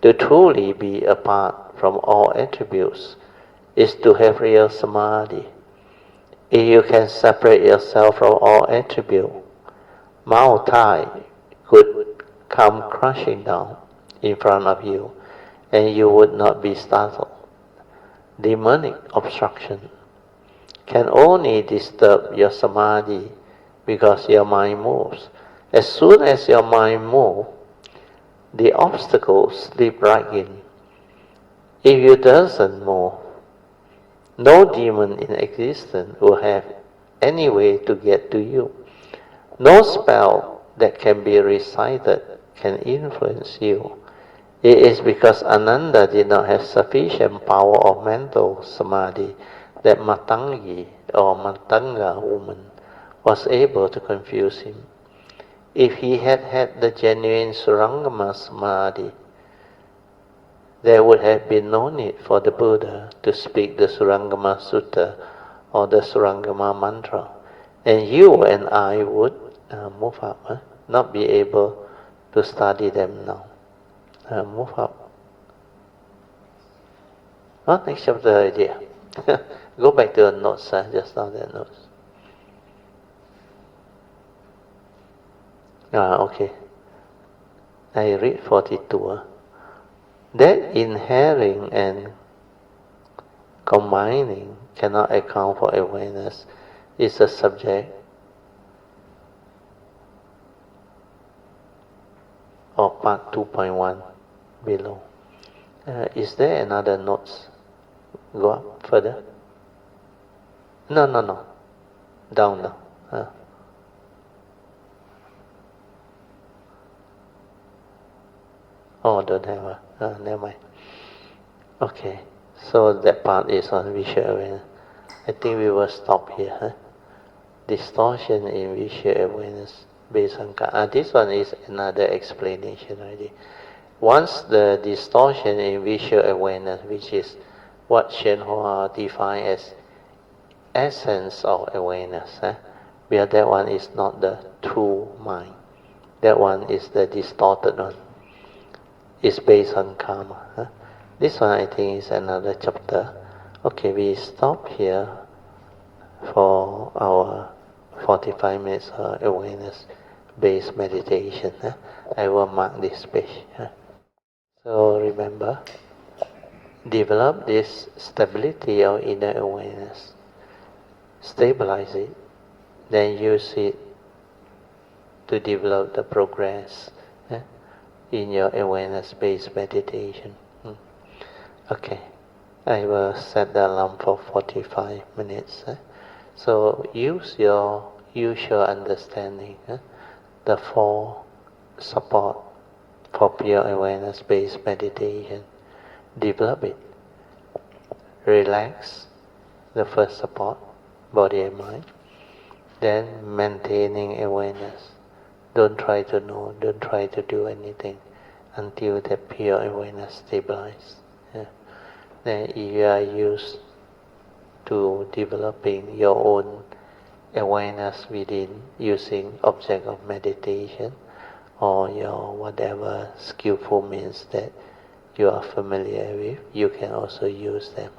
To truly be apart from all attributes is to have real samadhi. If you can separate yourself from all attributes, Mao Tai could come crashing down in front of you, and you would not be startled. Demonic obstruction can only disturb your samadhi because your mind moves. As soon as your mind moves, the obstacles slip right in. If you doesn't move, no demon in existence will have any way to get to you. No spell that can be recited can influence you. It is because Ananda did not have sufficient power of mental samadhi that Matangi or Matanga woman was able to confuse him. If he had had the genuine Surangama Samadhi, there would have been no need for the Buddha to speak the Surangama Sutra or the Surangama mantra, and you and I would move up, not be able to study them now. Move up. Next chapter idea. Go back to the notes, just now that notes. Okay. I read 42. That inhering and combining cannot account for awareness is a subject of part 2.1 below. Is there another notes? Go up further. No. Down now. Oh, don't have never mind. Okay, so that part is on visual awareness. I think we will stop here. Distortion in visual awareness based on this one is another explanation already. Once the distortion in visual awareness, which is what Shenhua defined as essence of awareness, where that one is not the true mind. That one is the distorted one. It's based on karma. This one I think is another chapter. Okay, we stop here for our 45 minutes awareness-based meditation. I will mark this page. So remember, develop this stability of inner awareness. Stabilize it, then use it to develop the progress in your awareness-based meditation. Okay, I will set the alarm for 45 minutes. So use your usual understanding, the four support for pure awareness-based meditation. Develop it. Relax, the first support, body and mind. Then maintaining awareness. Don't try to know, don't try to do anything until the pure awareness stabilizes. Then if you are used to developing your own awareness within using object of meditation or your whatever skillful means that you are familiar with, you can also use them,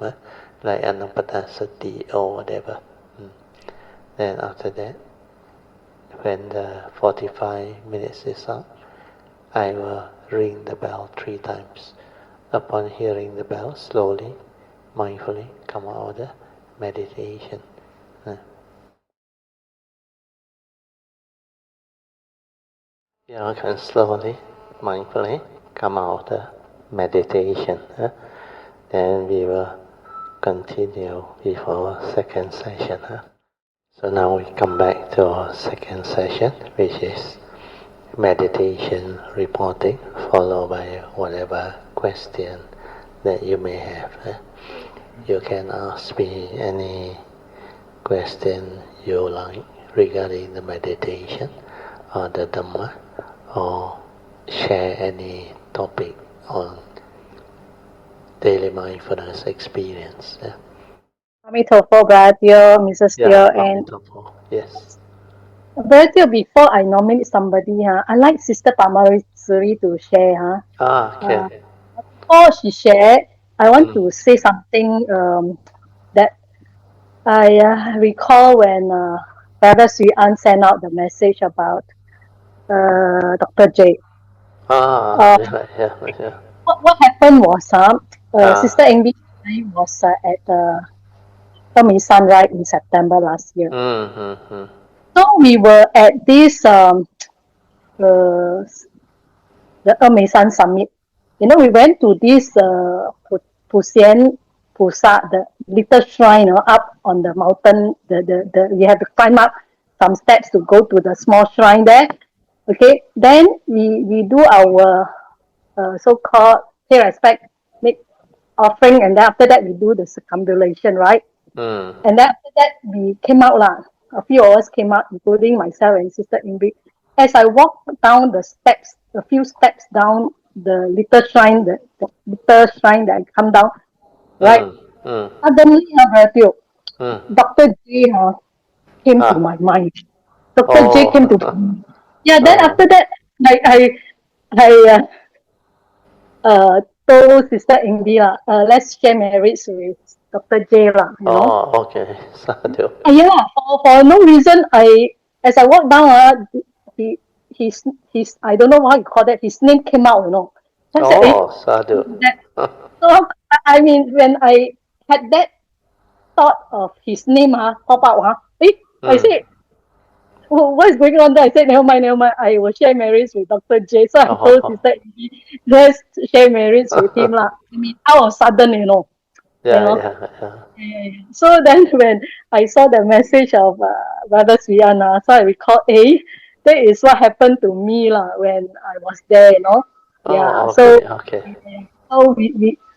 like anapanasati or whatever. Then after that, when the 45 minutes is up, I will ring the bell 3 times. Upon hearing the bell, slowly, mindfully come out of the meditation. You can slowly, mindfully come out of the meditation. Then we will continue with our second session. So now we come back to our second session, which is meditation reporting, followed by whatever question that you may have. You can ask me any question you like regarding the meditation or the Dhamma, or share any topic on daily mindfulness experience. Amitabha, Brother Teo, Mrs. Teo, and yes. Brother Teo, before I nominate somebody, I like Sister Padmasuri to share. Okay. Before she shared, I want to say something that I recall when Brother Hsuan sent out the message about Dr. J. Yeah. What happened was Sister Amy was at Homage right in September last year. So we were at this the Homage Summit. We went to this Hsuan Pusa, the little shrine, up on the mountain. We had to climb up some steps to go to the small shrine there. Okay, then we do our so-called pay respect, make offering, and then after that we do the circumambulation, right? And then after that we came out a few of us came out, including myself and Sister Ingrid. As I walked down the steps, a few steps down the little shrine, the little shrine that I come down, right? Suddenly, Dr. J came to my mind. Dr. J came to my mind. Yeah, then after that, I told Sister India, let's share merits with Dr. J. Okay. Yeah, for no reason, as I walked down, his I don't know what you call that, his name came out, So I said, so I mean, when I had that thought of his name pop out, I said, what is going on there? I said, never mind, I will share merits with Dr. J. So I told Sister Indy, let's share merits with him. I mean, out of sudden, Yeah, yeah, yeah. So then when I saw the message of Brother Hsuan, so I recalled, that is what happened to me when I was there. Yeah, Oh, so okay, okay. so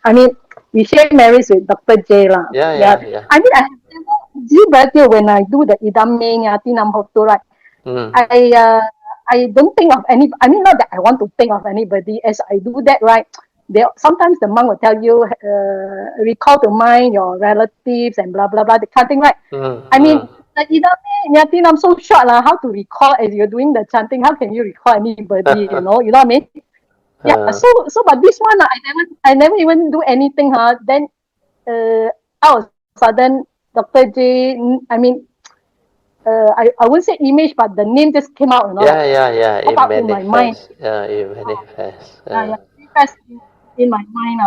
I mean, we share marriage with Dr. J lah. Yeah, Yeah, yeah, yeah. I mean, I have never, see, brother, when I do the idaming, tinam hoto, right, Mm. I uh, I don't think of any. I mean, not that I want to think of anybody. As I do that, right? Sometimes the monk will tell you, recall to mind your relatives and blah blah blah. The kind of thing, right? Mm, I mean, mm. the idame, I'm so short lah. How to recall as you're doing the chanting? How can you recall anybody? You know what I mean? Yeah. Uh, So, but this one, I never even do anything, Then, out of sudden, Dr. J. I mean, I wouldn't say image, but the name just came out, like yeah, yeah, yeah. pop It up in my mind. manifests. Yeah, it manifests. Yeah, manifest in my mind.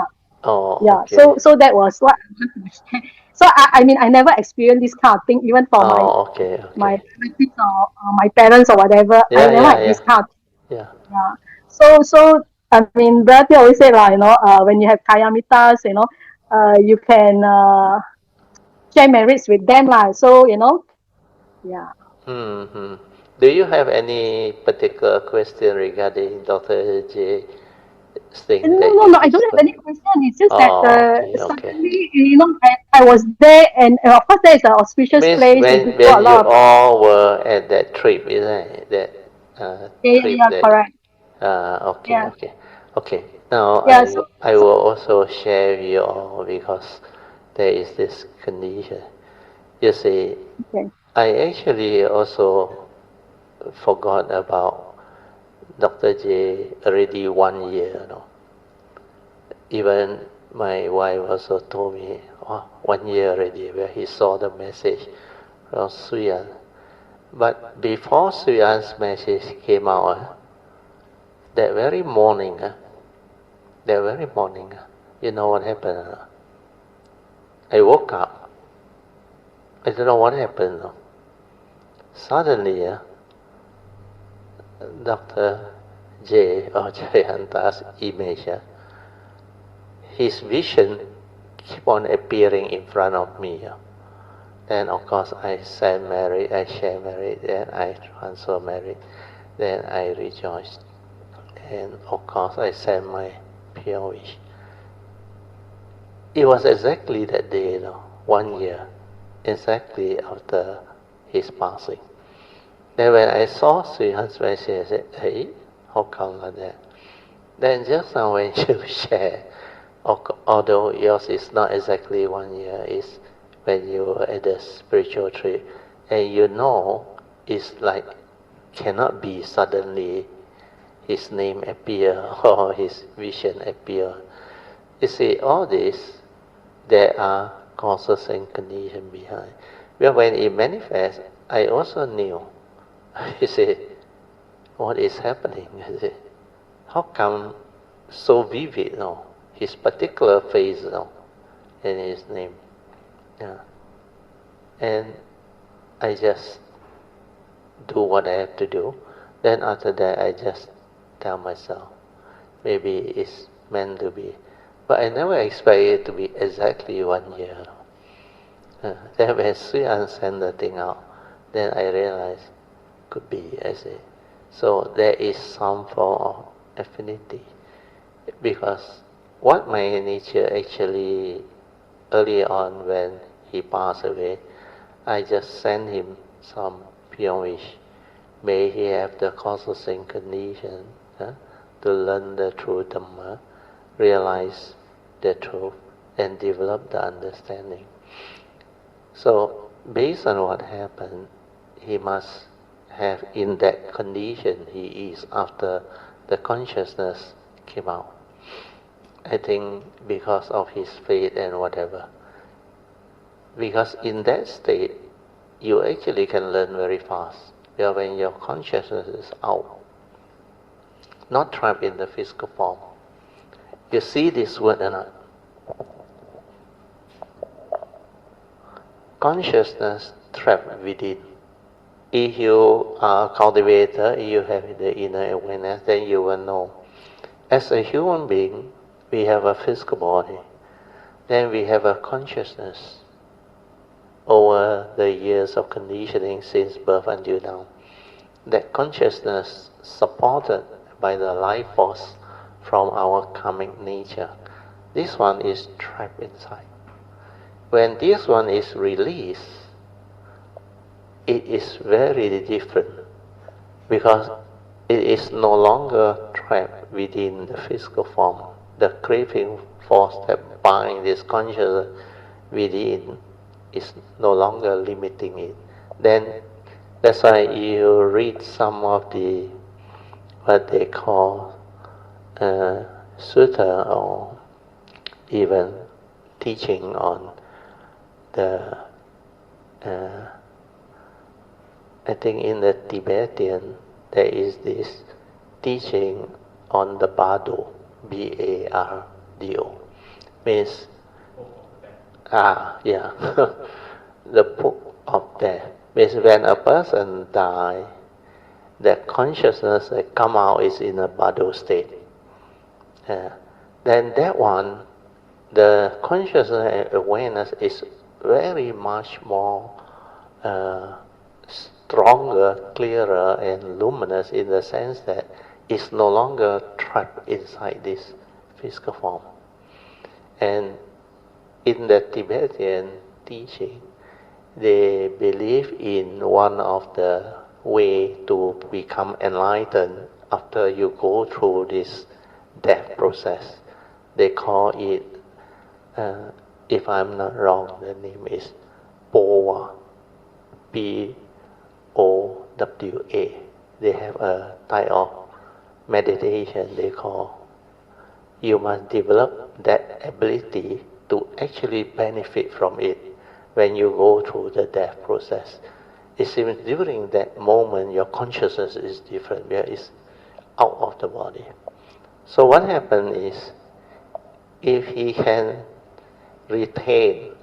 Oh, Yeah, okay. so that was what I want to share. So I mean, I never experienced this kind of thing, even for Oh, okay, my okay. relatives or my parents or whatever. I Yeah, never yeah, had yeah, this kind of. yeah. Yeah. So I mean, Brother always say when you have kayamitas, you can share merits with them So yeah. Hmm. Do you have any particular question regarding Dr. J thing that No, you I don't have discussed? any question. It's just that Oh, okay, okay. suddenly, I was there, and of course, there is an auspicious Means place to do a when you lot of. all were at that trip, isn't it? That trip that. Correct. Okay, Yeah, okay, okay. Now yeah. I will also share with you all because there is this condition. You see, Okay. I actually also forgot about Dr. J already 1 year. Even my wife also told me, 1 year already, where he saw the message from Hsuan. But before Hsuan's message came out, that very morning, you know what happened? I woke up. I don't know what happened. Suddenly, Dr. J or Jayanta's image, his vision keep on appearing in front of me. Then of course I said married, I share married, then I transfer married, then I rejoiced. And of course I said my pure wish. It was exactly that day, 1 year, exactly after his passing. Then when I saw Sri Han's message, I said, hey, how come like that? Then just now when you share, although yours is not exactly 1 year, is when you were at the spiritual trip, and it's like cannot be suddenly his name appear or his vision appear. You see, all this, there are causes and conditions behind. Well, when it manifests, I also knew, you see, what is happening, you see. How come so vivid, his particular face, in his name. Yeah. And I just do what I have to do. Then after that, I just tell myself, maybe it's meant to be. But I never expect it to be exactly 1 year. Then when Sri An sent the thing out, then I realized, could be, I say. So there is some form of affinity. Because what my nature actually, early on when he passed away, I just sent him some pure wish. May he have the causes and conditions to learn the true Dhamma, realize the truth, and develop the understanding. So, based on what happened, he must have in that condition he is after the consciousness came out. I think because of his faith and whatever. Because in that state, you actually can learn very fast. When your consciousness is out, not trapped in the physical form. You see this word or not? Consciousness trapped within. If you are a cultivator, you have the inner awareness, then you will know. As a human being, we have a physical body. then we have a consciousness over the years of conditioning since birth until now. That consciousness supported by the life force from our karmic nature. This one is trapped inside. When this one is released, it is very different because it is no longer trapped within the physical form. The craving force that binds this consciousness within is no longer limiting it. Then that's why you read some of the what they call sutta or even teaching on the I think in the Tibetan there is this teaching on the bardo, B-A-R-D-O, means the book of death. Means when a person dies, the consciousness that come out is in a bardo state. Then that one, the consciousness and awareness is very much more stronger, clearer, and luminous in the sense that it's no longer trapped inside this physical form. And in the Tibetan teaching, they believe in one of the way to become enlightened after you go through this death process. They call it, if I'm not wrong, the name is Powa, P-O-W-A. They have a type of meditation they call. You must develop that ability to actually benefit from it when you go through the death process. It seems during that moment your consciousness is different, where it's out of the body. So what happens is, if he can retain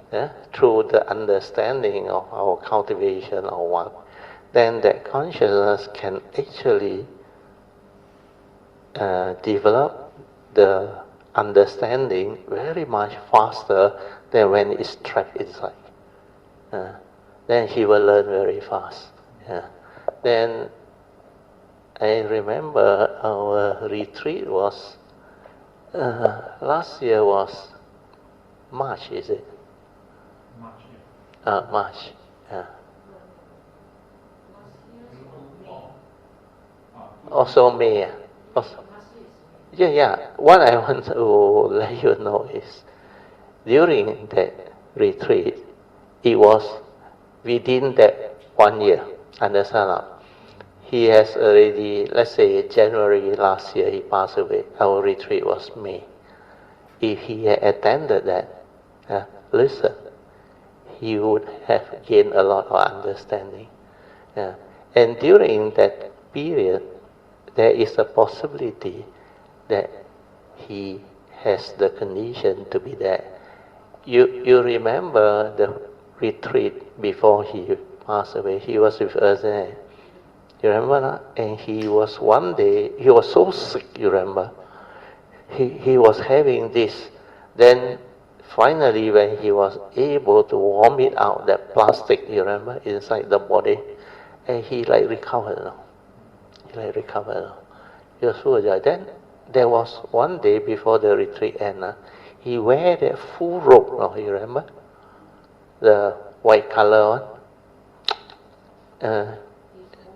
through the understanding of our cultivation or what, then that consciousness can actually develop the understanding very much faster than when it's trapped inside. Then he will learn very fast. Then I remember our retreat was last year was March, is it? March. March. Also May. Also. Yeah. What I want to let you know is, during that retreat, it was within that 1 year. Understand? He has already, let's say January last year, he passed away. Our retreat was May. If he had attended that, listen, he would have gained a lot of understanding. And during that period, there is a possibility that he has the condition to be there. You remember the retreat before he passed away? He was with us there. You remember that? And he was one day, he was so sick, you remember? He was having this. Then finally when he was able to vomit out that plastic, you remember, inside the body, and he recovered. He was full of joy. Then there was one day before the retreat ended, he wear that full robe, you remember? The white color one.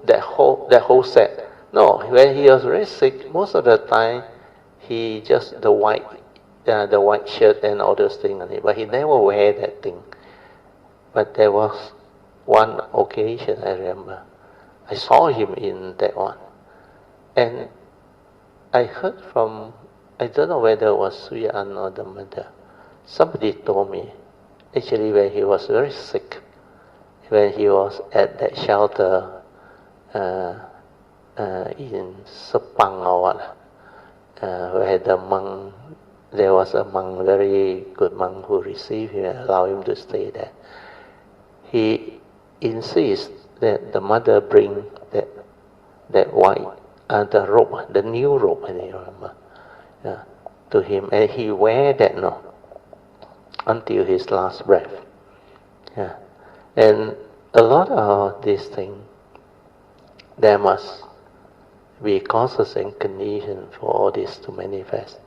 That whole set. No, when he was very sick, most of the time he just the white shirt and all those things on it, but he never wear that thing. But there was one occasion I remember, I saw him in that one, and I heard from, I don't know whether it was Hsuan or the mother, somebody told me, actually when he was very sick, when he was at that shelter in Sepang or what, where the monk, there was a monk, very good monk who received him and allowed him to stay there. He insists that the mother bring that white, the robe, the new robe, I remember, to him, and he wear that until his last breath. Yeah. And a lot of these things, there must be causes and conditions for all this to manifest.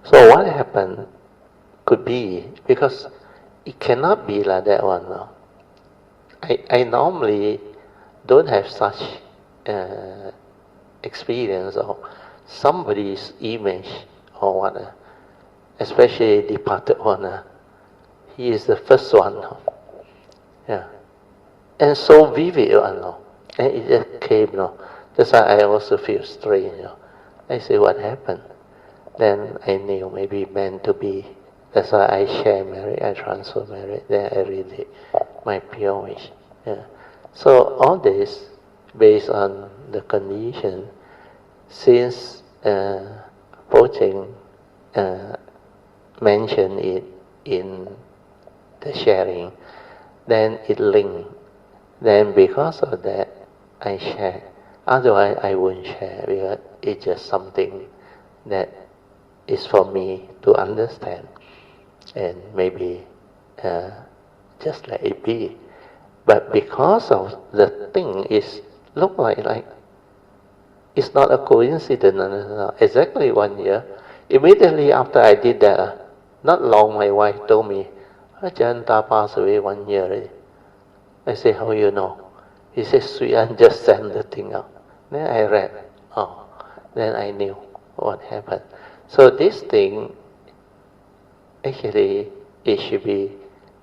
So what happened could be, because it cannot be like that one now. I normally don't have such experience of somebody's image or what, especially departed one. He is the first one. Yeah. And so vivid one. And it just came. That's why I also feel strange. I say, what happened? Then I knew maybe meant to be. That's why I share merit, I transfer merit, then I read it, my pure wish. Yeah. So all this based on the condition, since Poh Cheng mentioned it in the sharing, then it linked. Then because of that, I share. Otherwise, I wouldn't share because it's just something that is for me to understand. And maybe just let it be. But because of the thing is look like it's not a coincidence. Exactly 1 year. Immediately after I did that, not long my wife told me, Ajahn passed away 1 year already. I say, how you know? He says, Hsuan just sent the thing out. Then I read, then I knew what happened. So this thing, actually, it should be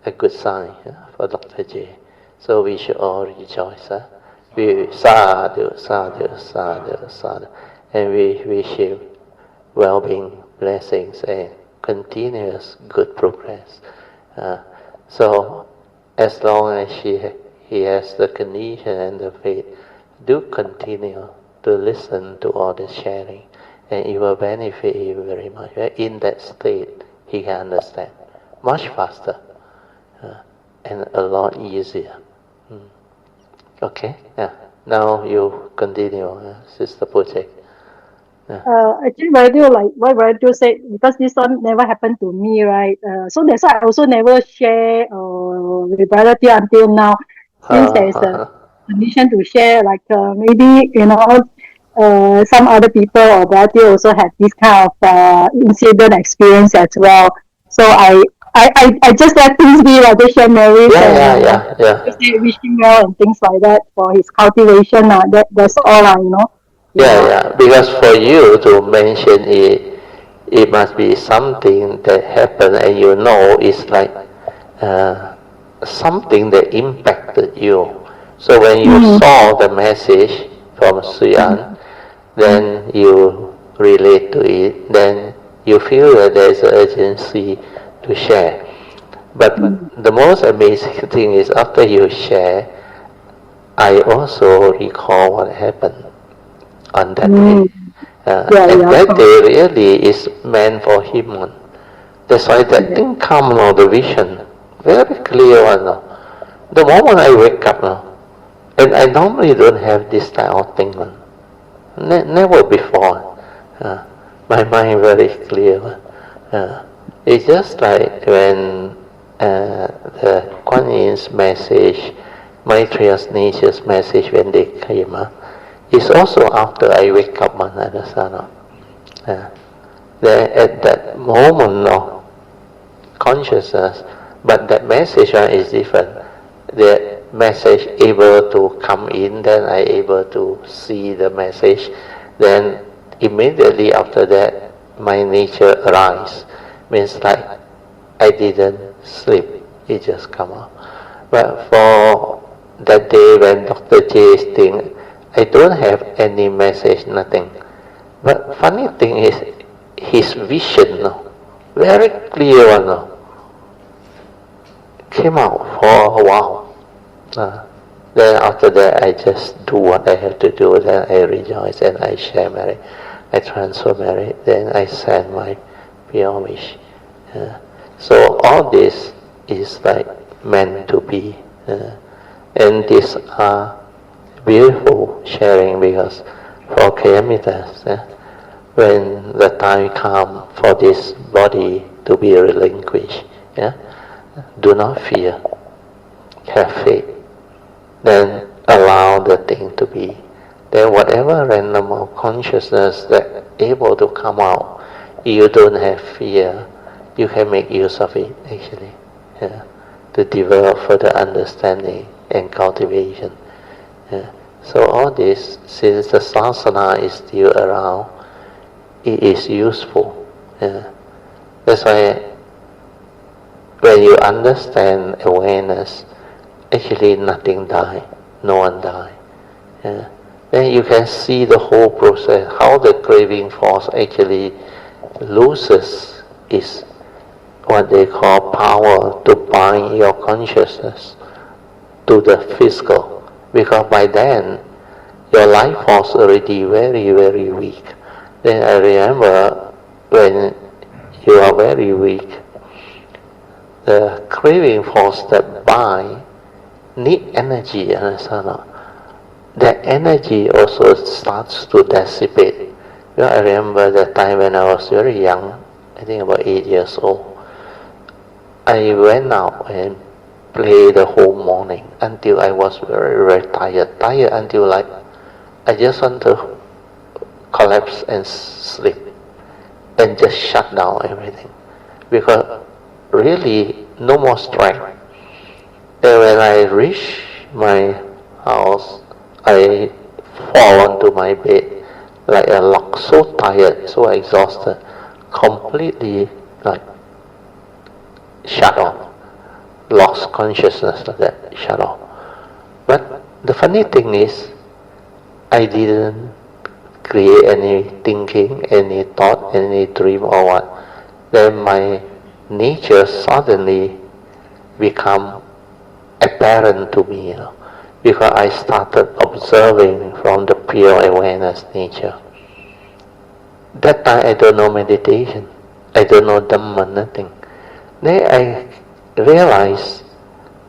a good sign for Dr. J. So we should all rejoice. We sadhu, sadhu, sadhu, sadhu. And we wish him well-being, blessings, and continuous good progress. So as long as he has the condition and the faith, do continue to listen to all the sharing, and it will benefit you very much. In that state, he can understand much faster and a lot easier. Okay, yeah. Now you continue, Sister Poh Cheng. Actually, Radio, like what Radio said, because this one never happened to me, right? So that's why I also never share with Brother Teo until now, since there is a condition to share. Like maybe some other people or Brother Teo also have this kind of incident experience as well. So I just let things be, like just share merit and just wish him well and things like that for his cultivation. That's all. Yeah. Because for you to mention it, it must be something that happened, and it's like something that impacted you. So when you saw the message from Hsuan, then you relate to it, then you feel that there's an urgency to share. But the most amazing thing is after you share, I also recall what happened on that day. And that day really is meant for him. That's why that thing comes, the vision, very clear one. The moment I wake up, and I normally don't have this type of thing, never before. My mind very clear. It's just like when the Kuan Yin's message, Maitreya's nature's message when they came, it's also after I wake up, understand? At that moment of consciousness, but that message is different. The message able to come in, then I able to see the message, then immediately after that, my nature arise. Means like I didn't sleep, it just come out. But for that day when Dr. J's thing, I don't have any message, nothing. But funny thing is, his vision, very clear one, came out for a while. Then after that, I just do what I have to do. Then I rejoice and I share merit. I transfer merit. Then I send my pure wish. So all this is like meant to be. And these are beautiful sharing, because for Kayamitas, when the time comes for this body to be relinquished, Yeah? Do not fear. Have faith. Then allow the thing to be. Then whatever random of consciousness that able to come out, you don't have fear, you can make use of it actually. Yeah? To develop further understanding and cultivation. Yeah? So all this, since the sasana is still around, it is useful. Yeah? That's why when you understand awareness, actually nothing die, no one die. Yeah? Then you can see the whole process, how the craving force actually loses its what they call power to bind your consciousness to the physical. Because by then, your life force already very, very weak. Then I remember when you are very weak, the craving force that bind need energy, understand? That energy also starts to dissipate. I remember that time when I was very young, I think about 8 years old, I went out and played the whole morning until I was very, very tired. Tired until like I just want to collapse and sleep and just shut down everything. Because really no more strength. And when I reach my house, I fall onto my bed like a log, so tired, so exhausted, completely like shut off, lost consciousness like that, shut off. But the funny thing is, I didn't create any thinking, any thought, any dream or what. Then my nature suddenly become apparent to me, because I started observing from the pure awareness nature. That time I don't know meditation, I don't know Dhamma, nothing. Then I realized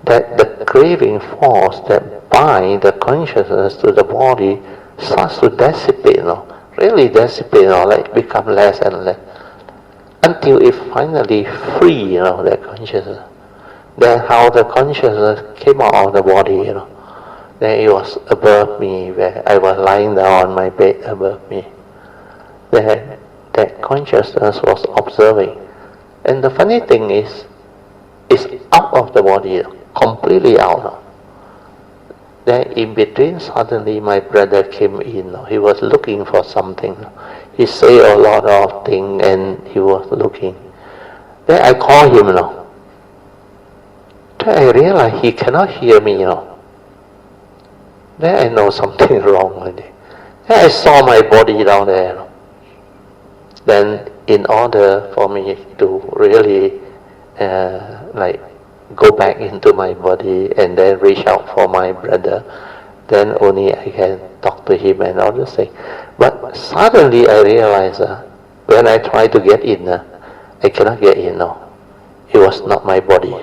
that the craving force that binds the consciousness to the body starts to dissipate, really dissipate, like become less and less, until it finally free, that consciousness. Then how the consciousness came out of the body, then it was above me, where I was lying down on my bed above me. Then that consciousness was observing. And the funny thing is, it's out of the body, completely out. Then in between, suddenly my brother came in. He was looking for something. He said a lot of things and he was looking. Then I called him. Then I realized he cannot hear me. Then I know something wrong with it. Then I saw my body down there. Then in order for me to really go back into my body and then reach out for my brother, then only I can talk to him and all those things. But suddenly I realized when I try to get in, I cannot get in. It was not my body.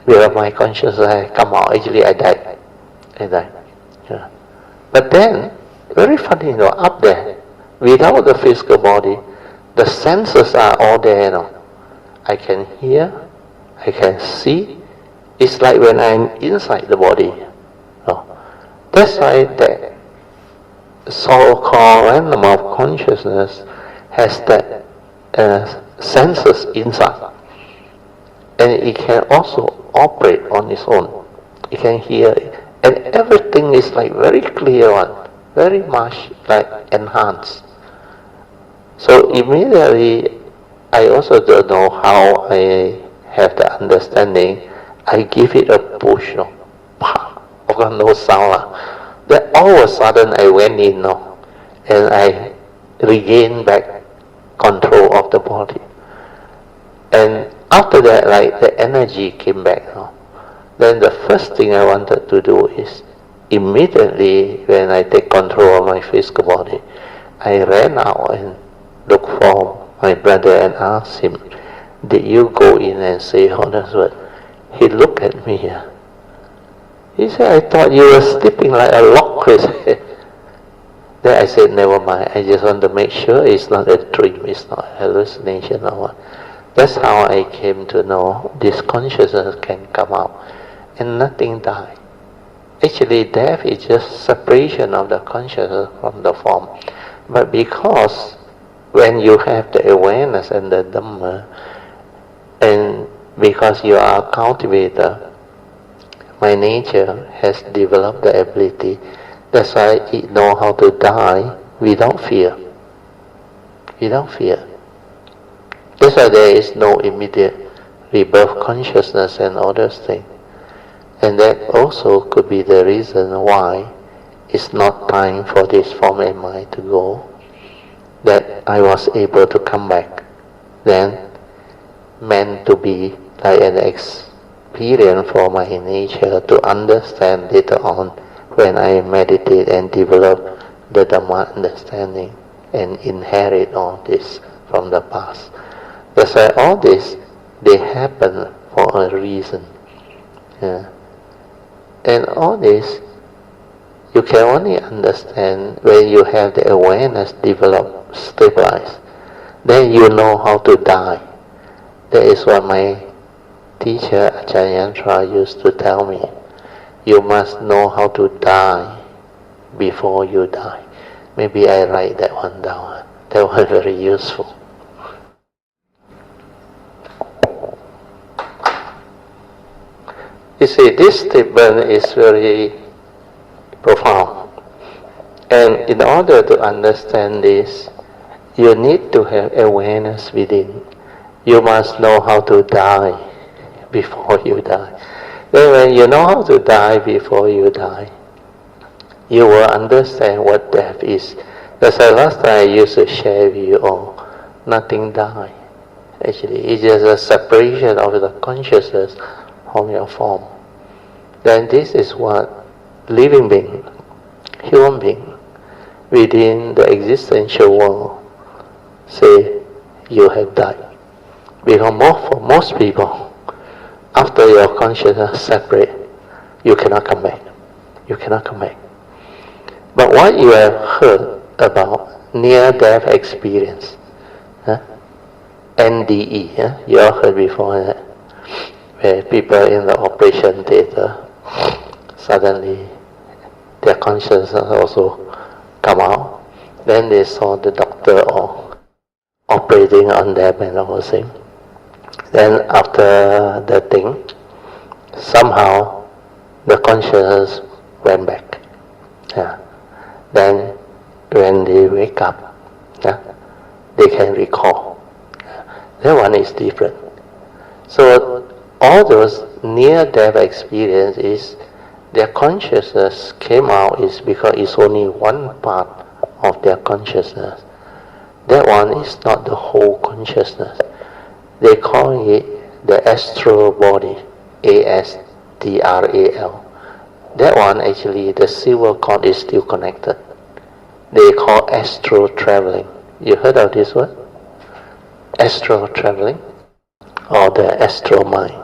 Because my consciousness come out, actually I died. Yeah. But then, very funny, up there, without the physical body, the senses are all there. I can hear, I can see. It's like when I'm inside the body. That's why the so-called random of consciousness has that senses inside. And it can also operate on its own. It can hear it. And everything is like very clear one, very much like enhanced. So immediately, I also don't know how I have the understanding. I give it a push, no sound. Then all of a sudden I went in, and I regained back control of the body. And after that, like the energy came back. Then the first thing I wanted to do is immediately when I take control of my physical body, I ran out and looked for my brother and asked him, "Did you go in and say honest word?" He looked at me. He said, "I thought you were sleeping like a log." Then I said, "Never mind. I just want to make sure it's not a dream, it's not a hallucination or what." That's how I came to know this consciousness can come out and nothing die. Actually, death is just separation of the consciousness from the form. But because when you have the awareness and the Dhamma, and because you are a cultivator, my nature has developed the ability. That's why I know how to die without fear. Without fear. That's why there is no immediate rebirth consciousness and all those things. And that also could be the reason why it's not time for this form and mind to go, that I was able to come back, then meant to be like an experience for my nature to understand later on when I meditate and develop the Dhamma understanding and inherit all this from the past. That's why all this, they happen for a reason. Yeah. And all this, you can only understand when you have the awareness developed, stabilized. Then you know how to die. That is what my teacher, Ajahn Yantra, used to tell me. You must know how to die before you die. Maybe I write that one down. That was very useful. You see, this statement is very profound. And in order to understand this, you need to have awareness within. You must know how to die before you die. Then when you know how to die before you die, you will understand what death is. That's why last time I used to share with you all, nothing dies. Actually, it's just a separation of the consciousness from your form. Then this is what living being, human being, within the existential world, say you have died. Because for most people, after your consciousness separate, you cannot come back. You cannot come back. But what you have heard about near-death experience, NDE, you all heard before that, where people in the operation theater, suddenly their consciousness also come out. Then they saw the doctor or operating on them and all those things. Then after the thing, somehow the consciousness went back. Yeah. Then when they wake up, they can recall. That one is different. So all those near-death experiences, their consciousness came out is because it's only one part of their consciousness. That one is not the whole consciousness. They call it the astral body, ASTRAL. That one actually, the silver cord is still connected. They call astral traveling. You heard of this word? Astral traveling, or the astral mind.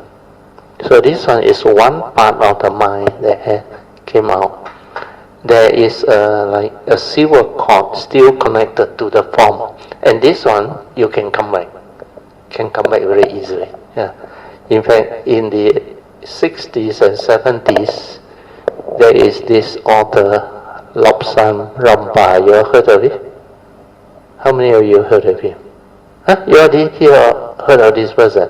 So this one is one part of the mind that came out. There is like a silver cord still connected to the form, and this one you can come back. Can come back very easily. Yeah. In fact, in the 60s and 70s, there is this author, Lobsang Rampa. You heard of it? How many of you heard of him? You already heard of this person?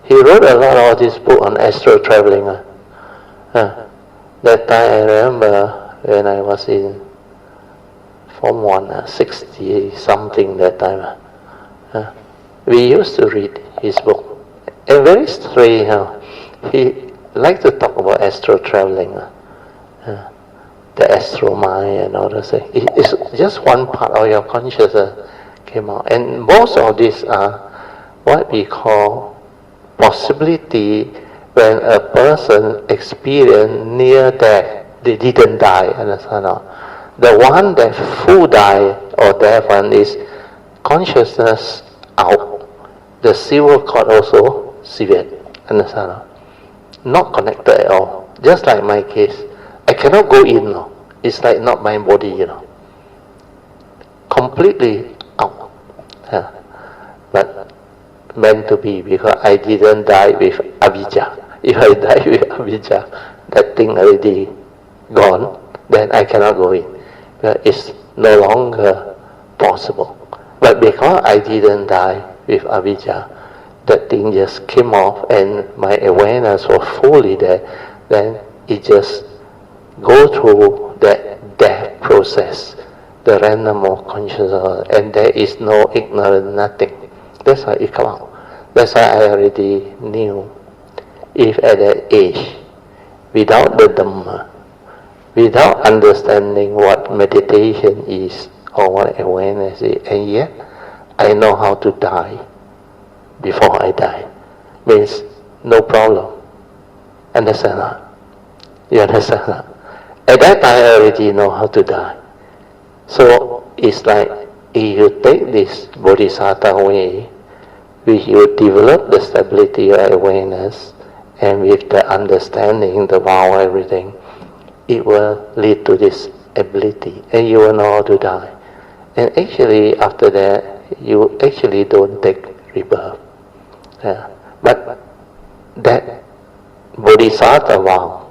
He wrote a lot of this book on astral traveling. That time I remember when I was in Form 1, 60 something that time. We used to read his book. And very strange, he liked to talk about astral traveling. The astral mind and all those things. It's just one part of your consciousness came out. And most of these are what we call possibility when a person experienced near death, they didn't die, understand? The one that full die or death one is consciousness out. The silver cord also severed, understand? Not connected at all. Just like my case, I cannot go in. No. It's like not my body, Completely out. But meant to be, because I didn't die with avijja. If I die with avijja, that thing already gone, then I cannot go in. But it's no longer possible. But because I didn't die with avijja, that thing just came off and my awareness was fully there, then it just go through that death process, the random of consciousness, and there is no ignorance, nothing. That's why it come out. That's why I already knew, if at that age, without the Dhamma, without understanding what meditation is or what awareness is, and yet I know how to die before I die, means no problem. Understand that? You understand that? At that time I already know how to die. So it's like, if you take this Bodhisattva way, which you develop the stability of awareness, and with the understanding, the vow, everything, it will lead to this ability, and you will know how to die. And actually, after that, you actually don't take rebirth. But that Bodhisattva vow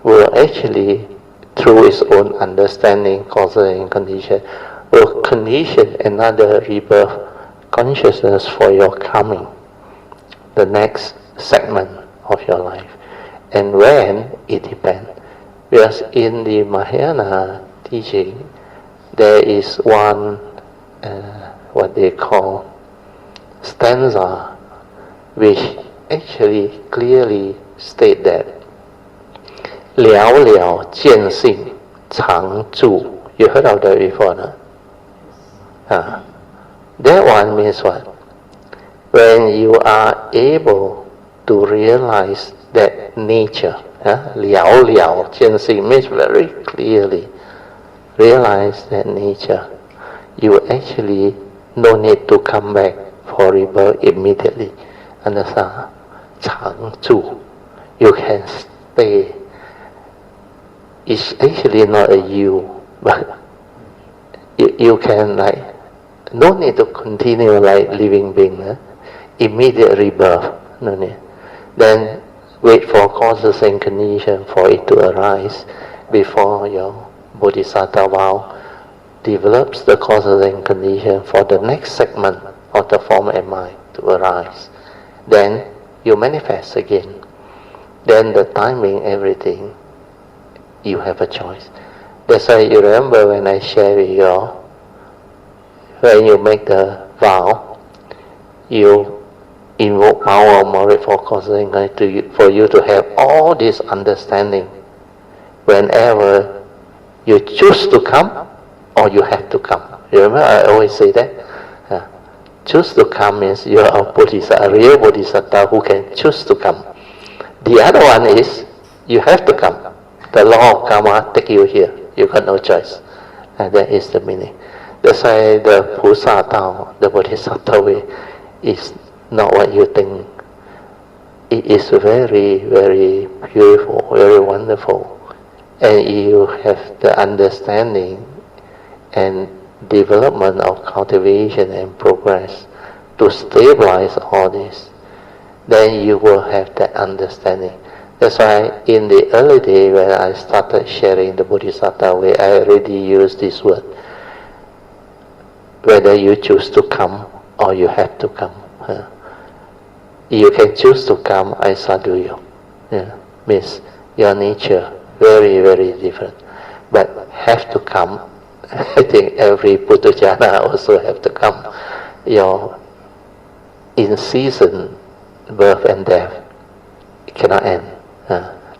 will actually, through its own understanding, causes and condition, will condition another rebirth consciousness for your coming, the next segment of your life. And when, it depends. Because in the Mahayana teaching, there is one, what they call, stanza, which actually clearly state that 了了见性常住. You heard of that before, no? That one means what? When you are able to realize that nature, 了了见性 means very clearly realize that nature, you actually no need to come back for rebirth immediately. Understand? 常住. You can stay. It's actually not a you, but you can no need to continue like living being. Immediate rebirth, no need. Then wait for causes and conditions for it to arise before your Bodhisattva vow develops the causes and conditions for the next segment of the form and mind to arise. Then you manifest again. Then the timing, everything, you have a choice. That's why you remember when I share with you all, when you make the vow, you invoke power of merit for causes for you to have all this understanding whenever you choose to come or you have to come. You remember I always say that? Choose to come means you are a real Bodhisattva who can choose to come. The other one is you have to come. The law of karma take you here. You got no choice. And that is the meaning. That's why the Puja Tao, the Bodhisattva way, is not what you think. It is very, very beautiful, very wonderful. And you have the understanding and development of cultivation and progress to stabilize all this. Then you will have that understanding. That's why in the early day when I started sharing the Bodhisattva way, I already used this word. Whether you choose to come or you have to come. You can choose to come, I sadhu you. Means your nature very, very different. But have to come, I think every Puthujjana also have to come. Your in-season birth and death cannot end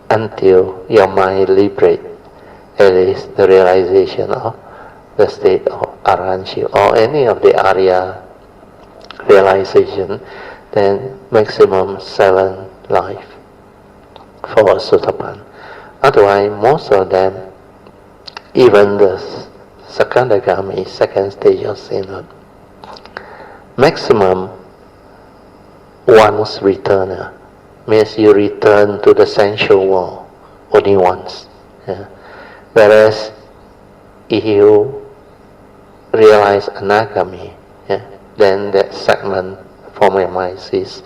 until your mind liberate, at least the realization of the state of Arhanship or any of the Arya realization, then maximum 7 life for a Sotapan. Otherwise, most of them, even the Sakadagami, second stage of sainthood, maximum once returner, means you return to the sensual world only once. Whereas if you realize Anagami, then that segment from your mind is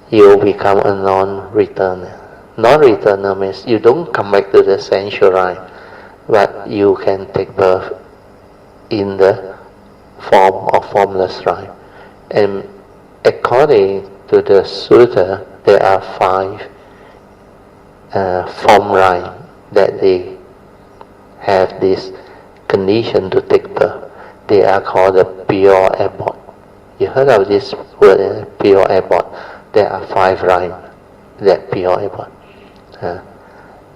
you become a non-returner. Non-returner means you don't come back to the sensual rhyme, but you can take birth in the form of formless rhyme. And according to the sutta, there are 5 form rhyme that they have this condition to take birth. They are called the pure abbot. You heard of this word, pure abbot? There are 5 rhymes that pure abbot.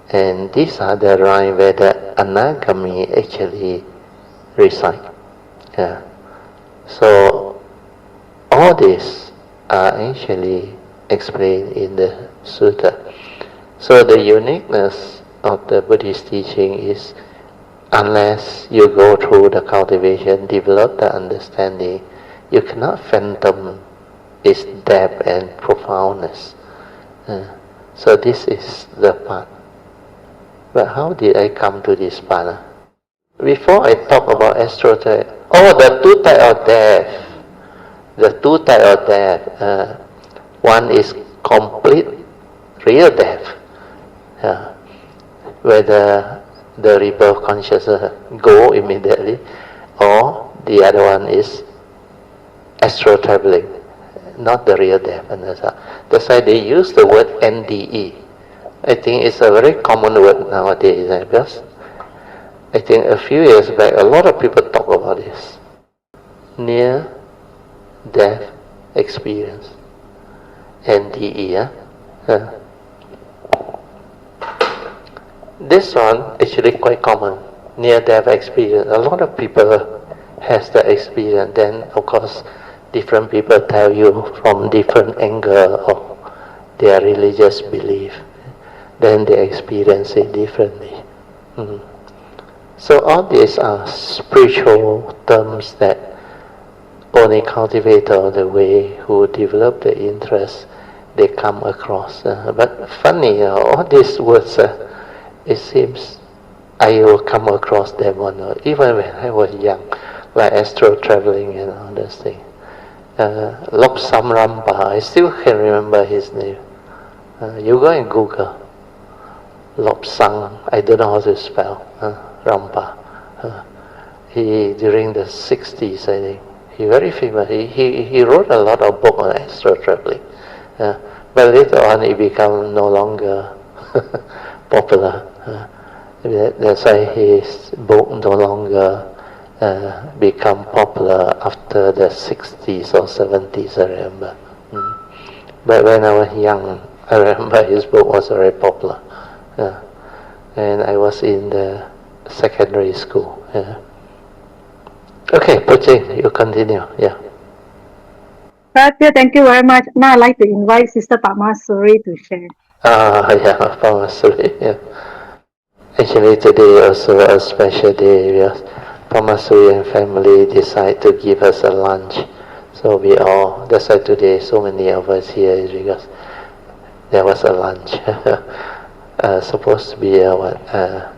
And these are the rhymes where the anagami actually reside. So all these are actually explained in the sutta. So the uniqueness of the Buddhist teaching is, unless you go through the cultivation, develop the understanding, you cannot fathom its depth and profoundness. So this is the path. But how did I come to this path? Before I talk about astral type, the 2 types of death. The 2 types of death. One is complete real death, where the rebirth consciousness go immediately, or the other one is astral traveling, not the real death. That's why they use the word NDE. I think it's a very common word nowadays, because I think a few years back a lot of people talk about this. Near death experience. NDE. This one actually quite common. Near death experience. A lot of people has the experience. Then of course different people tell you from different angle of their religious belief. Then they experience it differently. So all these are spiritual terms that only cultivator of the way who develop the interest they come across. But funny, all these words, it seems I will come across them or not, even when I was young, like astral traveling and all those things. Lobsang Rampa, I still can remember his name. You go and Google Lobsang, I don't know how to spell, Rampa. He, during the 60s, I think, he very famous. He wrote a lot of books on astral traveling. But later on, he became no longer popular. That's why his book no longer become popular after the 60s or 70s, I remember. But when I was young, I remember his book was very popular. And I was in the secondary school. Okay, Poh Cheng, you continue. Thank you very much. Now I'd like to invite Sister Padmasuri to share. Padmasuri. Actually, today also a special day because Padmasuri and family decide to give us a lunch. So we all, that's why today so many of us here is because there was a lunch. Supposed to be a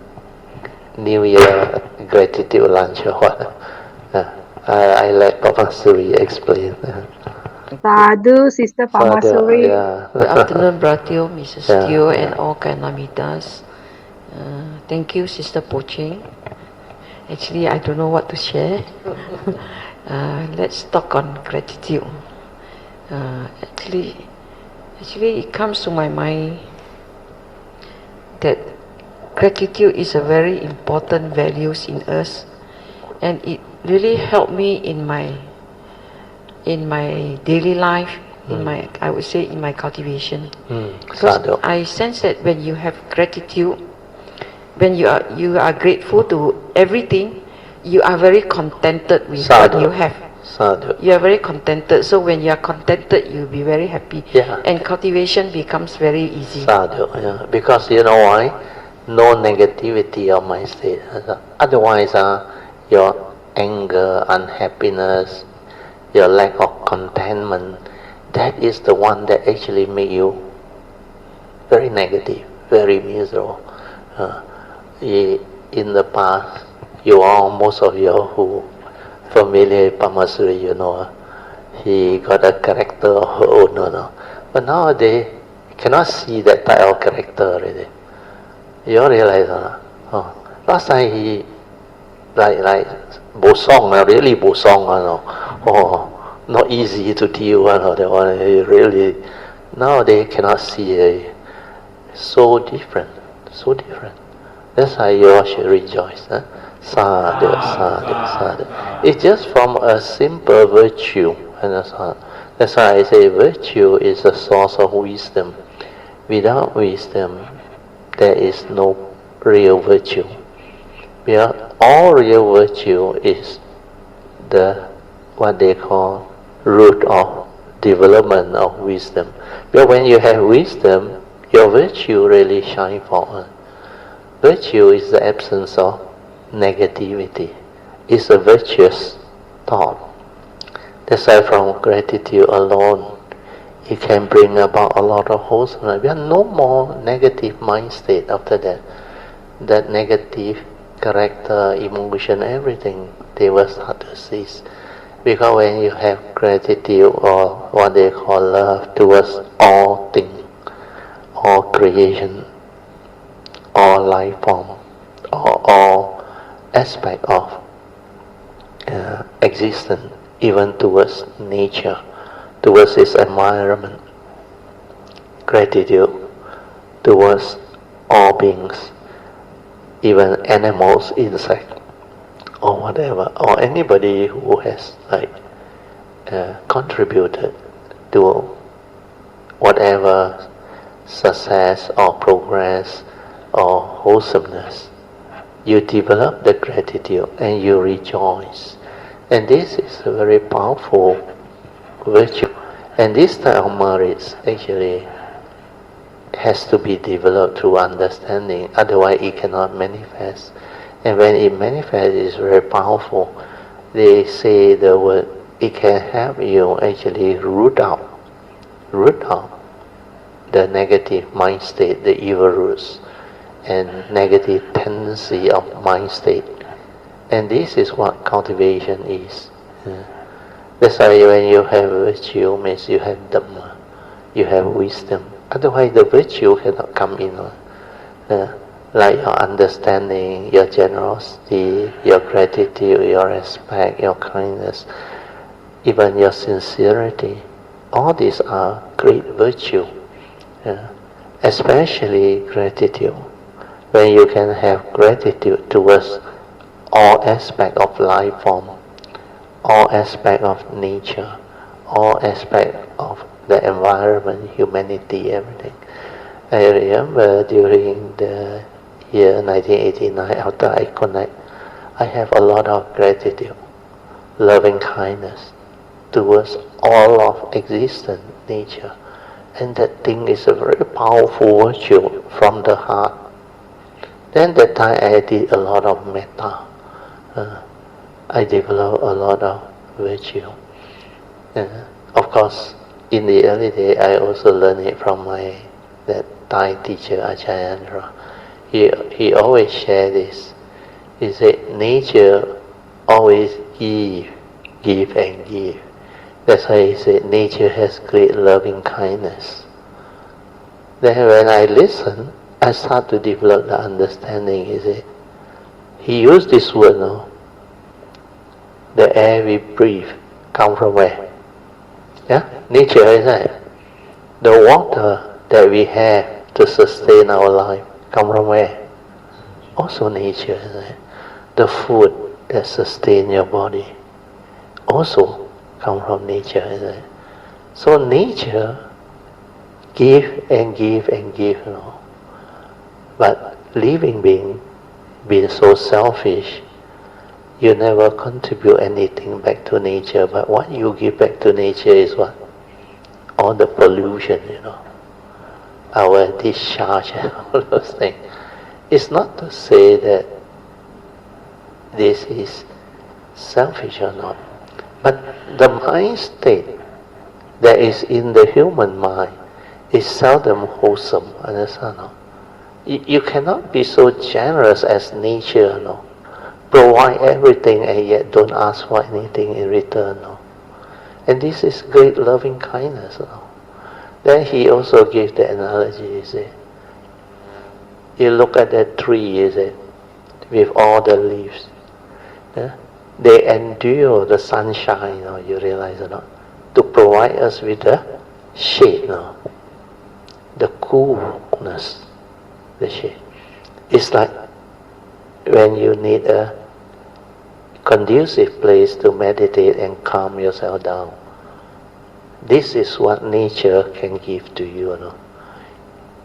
New Year gratitude lunch or what. I let Padmasuri explain. Sadhu, Sister Padmasuri. Good afternoon, Bratio, Mrs. Teo, and all Kainamitas. Thank you, Sister Poh Cheng. Actually, I don't know what to share. Let's talk on gratitude. Actually, it comes to my mind that gratitude is a very important values in us, and it really helped me in my daily life, I would say in my cultivation. Because I sense that when you have gratitude, when you are grateful to everything, you are very contented with what you have. You are very contented. So when you are contented, you'll be very happy. And cultivation becomes very easy. Because you know why? No negativity of my state. Otherwise, your anger, unhappiness, your lack of contentment, that is the one that actually make you very negative, very miserable. In the past, most of you who familiar with Padmasuri, you know, he got a character of her own, no. But nowadays, you cannot see that type of character already. You all realize, oh, last time he, like, Bosong, really Bosong, no. Oh, not easy to deal with, that one, really, nowadays cannot see, so different, so different. That's why you all should rejoice, huh? Sadhu, sadhu, sadhu. It's just from a simple virtue, understand? That's why I say virtue is a source of wisdom. Without wisdom, there is no real virtue. Because all real virtue is what they call root of development of wisdom. Because when you have wisdom, your virtue really shines forward. Virtue is the absence of negativity. It's a virtuous thought. That's why from gratitude alone, it can bring about a lot of wholesomeness. We have no more negative mind state after that. That negative character, emotion, everything, they will start to cease. Because when you have gratitude or what they call love towards all things, all creation, all life form, or all aspect of existence, even towards nature, towards its environment, gratitude towards all beings, even animals, insects, or whatever, or anybody who has contributed to whatever success or progress or wholesomeness. You develop the gratitude and you rejoice. And this is a very powerful virtue. And this type of merits actually has to be developed through understanding, otherwise it cannot manifest. And when it manifests, it's very powerful. They say the word, it can help you actually root out the negative mind state, the evil roots, and negative tendency of mind state. And this is what cultivation is. That's why when you have virtue, means you have Dhamma, you have wisdom. Otherwise the virtue cannot come in. Like your understanding, your generosity, your gratitude, your respect, your kindness, even your sincerity. All these are great virtue. Especially gratitude. When you can have gratitude towards all aspects of life form, all aspects of nature, all aspects of the environment, humanity, everything. I remember during the year 1989, after I connect, I have a lot of gratitude, loving kindness towards all of existence, nature. And that thing is a very powerful virtue from the heart. Then that time I did a lot of metta. I developed a lot of virtue. Of course, in the early day, I also learned it from that Thai teacher, Acharya. He always shared this. He said, nature always give and give. That's why he said, nature has great loving kindness. Then when I listen, I start to develop the understanding. He used this word, no? The air we breathe come from where? Yeah? Nature, isn't it? The water that we have to sustain our life come from where? Also nature, isn't it? The food that sustains your body also come from nature, isn't it? So nature give and give and give, you know. But living being so selfish, you never contribute anything back to nature, but what you give back to nature is what? All the pollution, you know. Our discharge and all those things. It's not to say that this is selfish or not, but the mind state that is in the human mind is seldom wholesome, understand? No? You cannot be so generous as nature, no? Provide everything and yet don't ask for anything in return, no? And this is great loving kindness. Then he also gave the analogy, you see. You look at that tree, you see, with all the leaves. They endure the sunshine, you realize or not, to provide us with the shade, the coolness, the shade. It's like when you need a conducive place to meditate and calm yourself down. This is what nature can give to you.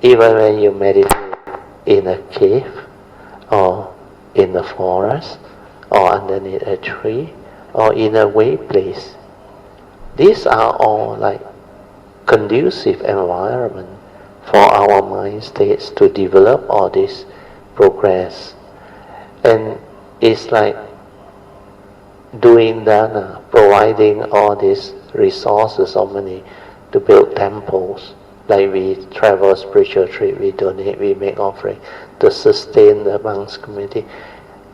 Even when you meditate in a cave, or in the forest, or underneath a tree, or in a way place, these are all like conducive environment for our mind states to develop all this progress. And it's like doing dana, providing all these resources of money to build temples. Like we travel spiritual trip, we donate, we make offering to sustain the monks community,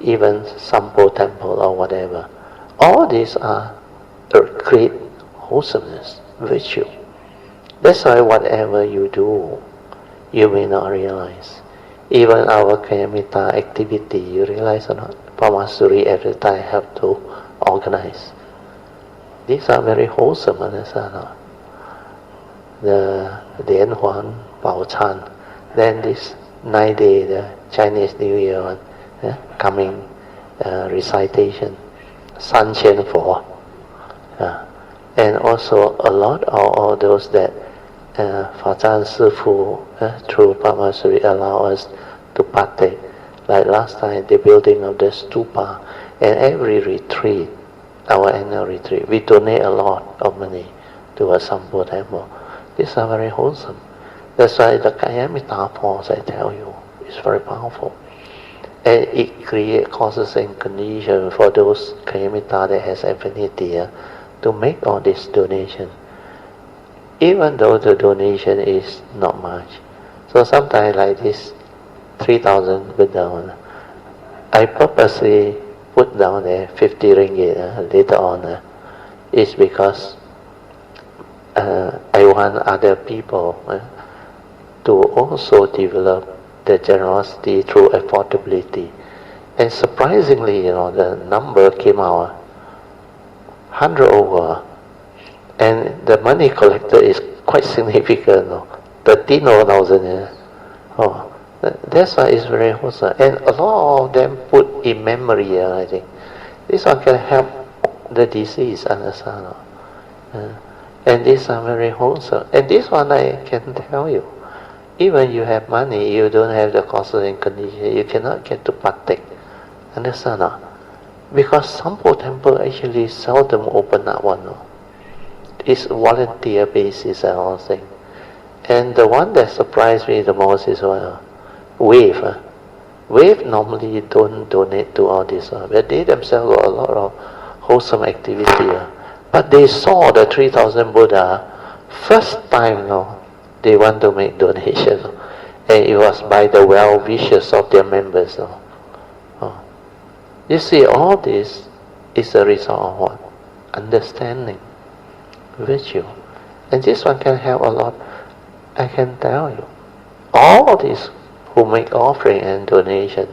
even Sampo temple or whatever. All these are great wholesomeness, virtue. That's why whatever you do, you may not realize. Even our Kayamita activity, you realize or not? Padmasuri every time have to organize. These are very wholesome, understand? The Dian Huan, Bao Chan, then this 9 day, the Chinese New Year one, coming recitation, San Qian Fo, and also a lot of all those that Fa Zhan Sifu through Padmasuri allow us to partake. Like last time, the building of the stupa, and every retreat, our annual retreat, we donate a lot of money to a Sampo temple. These are very wholesome. That's why the Kayamita force, I tell you, is very powerful. And it creates causes and conditions for those Kayamita that has affinity to make all this donation. Even though the donation is not much. So sometimes like this 3,000 put down, I purposely put down there 50 ringgit later on. Is because I want other people to also develop the generosity through affordability. And surprisingly, the number came out 100 over. And the money collected is quite significant, 13,000. That's why it's very wholesome. And a lot of them put in memory, I think. This one can help the disease, understand? And these are very wholesome. And this one I can tell you, even you have money, you don't have the causes and conditions, you cannot get to partake. Understand? Because Sampo temple actually seldom open up one. It's volunteer basis and all things. And the one that surprised me the most is Wave. Wave normally don't donate to all this, but they themselves got a lot of wholesome activity. But they saw the 3,000 Buddha first time they want to make donation, and it was by the well wishes of their members. You see, all this is a result of what? Understanding, virtue. And this one can help a lot. I can tell you, all these who make offering and donation,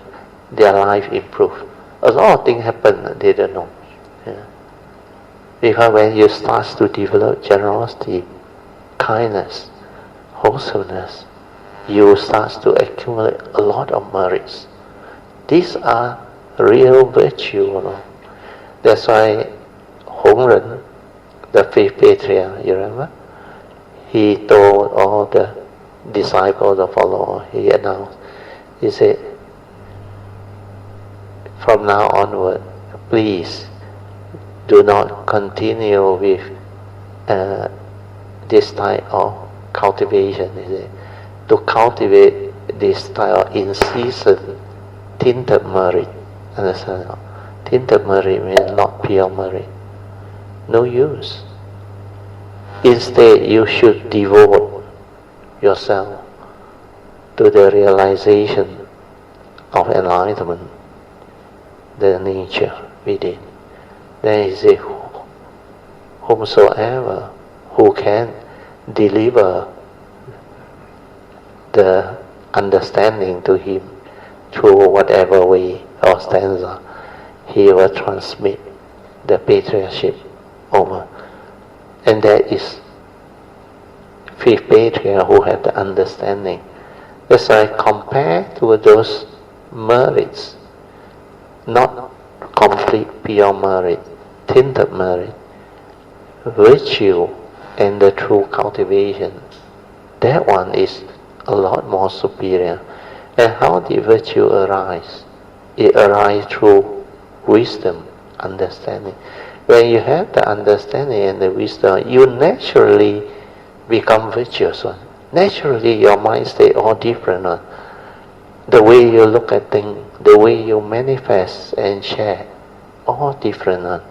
their life improve. A lot of things happen they don't know. Because when you start to develop generosity, kindness, wholesomeness, you start to accumulate a lot of merits. These are real virtue. That's why Hongren, the fifth patriarch, you remember? He told all the disciples, the followers, he announced, he said, from now onward, please do not continue with this type of cultivation. He said, to cultivate this type of in-season tinted merit. Understand? Tinted merit means not pure merit. No use. Instead, you should devote yourself to the realization of enlightenment, the nature within. Then he said, whomsoever who can deliver the understanding to him through whatever way or stanza, he will transmit the patriarchship over. And there is 5th patriarch who have the understanding. That's why compared to those merits, not complete pure merit, tinted merit, virtue and the true cultivation, that one is a lot more superior. And how did virtue arise? It arises through wisdom, understanding. When you have the understanding and the wisdom, you naturally become virtuous one. Naturally your mind state all different one. The way you look at things, the way you manifest and share, all different one.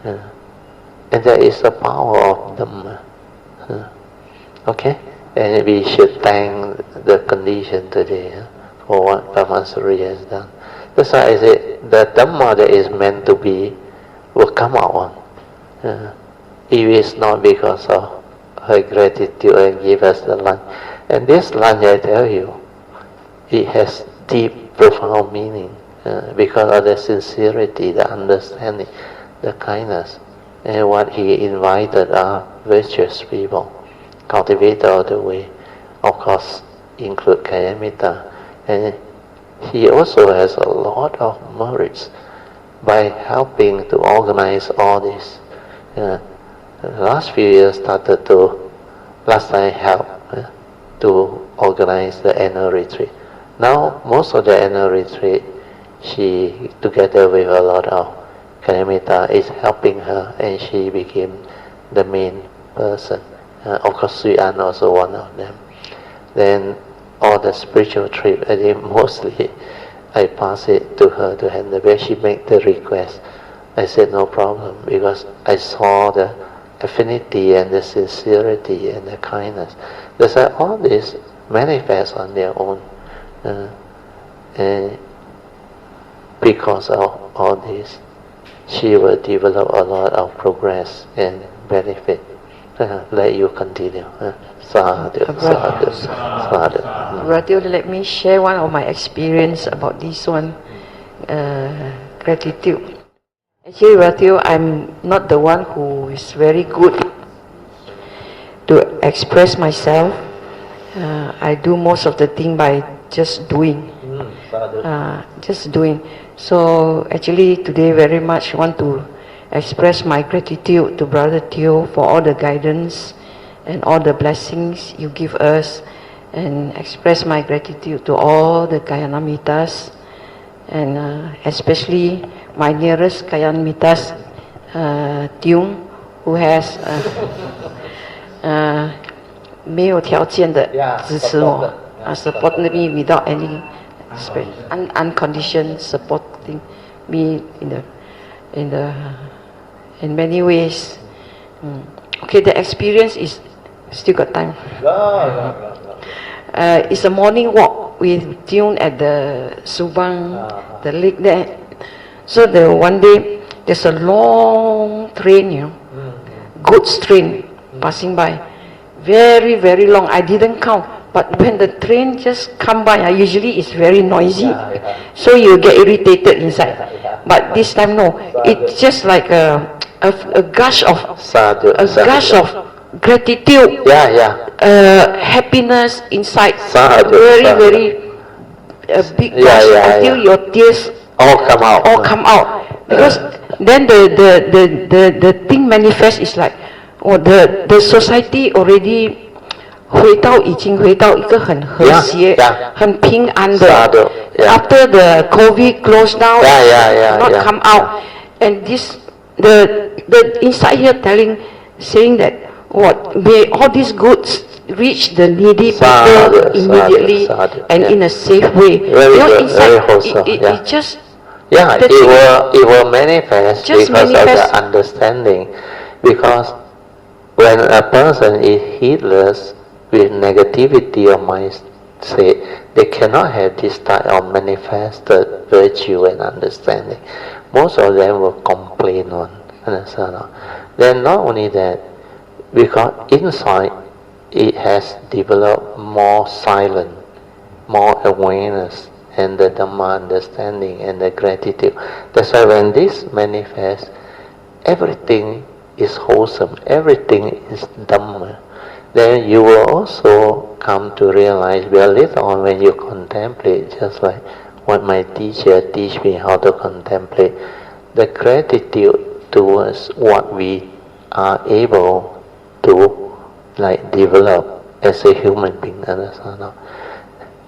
And that is the power of Dhamma. Okay? And we should thank the condition today for what Padmasuri has done. That's why I said the Dhamma that is meant to be will come out on. If it's not because of her gratitude and give us the lunch. And this lunch, I tell you, it has deep, profound meaning because of the sincerity, the understanding, the kindness. And what he invited are virtuous people, cultivator of the way, of course, include Kayamita. And he also has a lot of merits by helping to organize all this. The last few years started to, last time helped to organize the annual retreat. Now, most of the annual retreat, she, together with a lot of Kayamita, is helping her, and she became the main person. Of course, Hsuan also one of them. Then all the spiritual trip, I think mostly I pass it to her to handle. Where she make the request, I said no problem, because I saw the affinity and the sincerity and the kindness. That's why all this manifests on their own. And because of all this, she will develop a lot of progress and benefit. Let you continue. Sadhu, sadhu, sadhu. Brother, let me share one of my experience about this one, gratitude. Actually, Brother, I'm not the one who is very good to express myself. I do most of the thing by just doing. Just doing. So actually today very much want to express my gratitude to Brother Teo for all the guidance and all the blessings you give us, and express my gratitude to all the Kayanamitas, and especially my nearest Kayanamitas, Tiong, who has 没有条件的支持我 support me without any unconditioned supporting me in many ways. Okay, the experience is still got time. It's a morning walk with Tiong at the Subang, the lake there. So the one day there's a long train, you know, goods train passing by, very very long. I didn't count, but when the train just come by, usually it's very noisy, so you get irritated inside. But this time no, it's just like a gush of gush of gratitude, happiness inside, very big gush until your tears all come out. Because then the thing manifests is like, the society already 已经回到一个很和谐、很平安的。After the COVID closed down, not come out, and the inside here saying that may all these goods reach the needy people immediately and in a safe way. Inside it just it will manifest because of the understanding. Because when a person is heedless with negativity of mind state, they cannot have this type of manifested virtue and understanding. Most of them will complain on. Then not only that, because inside it has developed more silence, more awareness, and the Dhamma understanding and the gratitude. That's why when this manifests, everything is wholesome, everything is Dhamma. Then you will also come to realize, well, later on when you contemplate, just like what my teacher teach me how to contemplate, the gratitude towards what we are able to develop as a human being. Understand?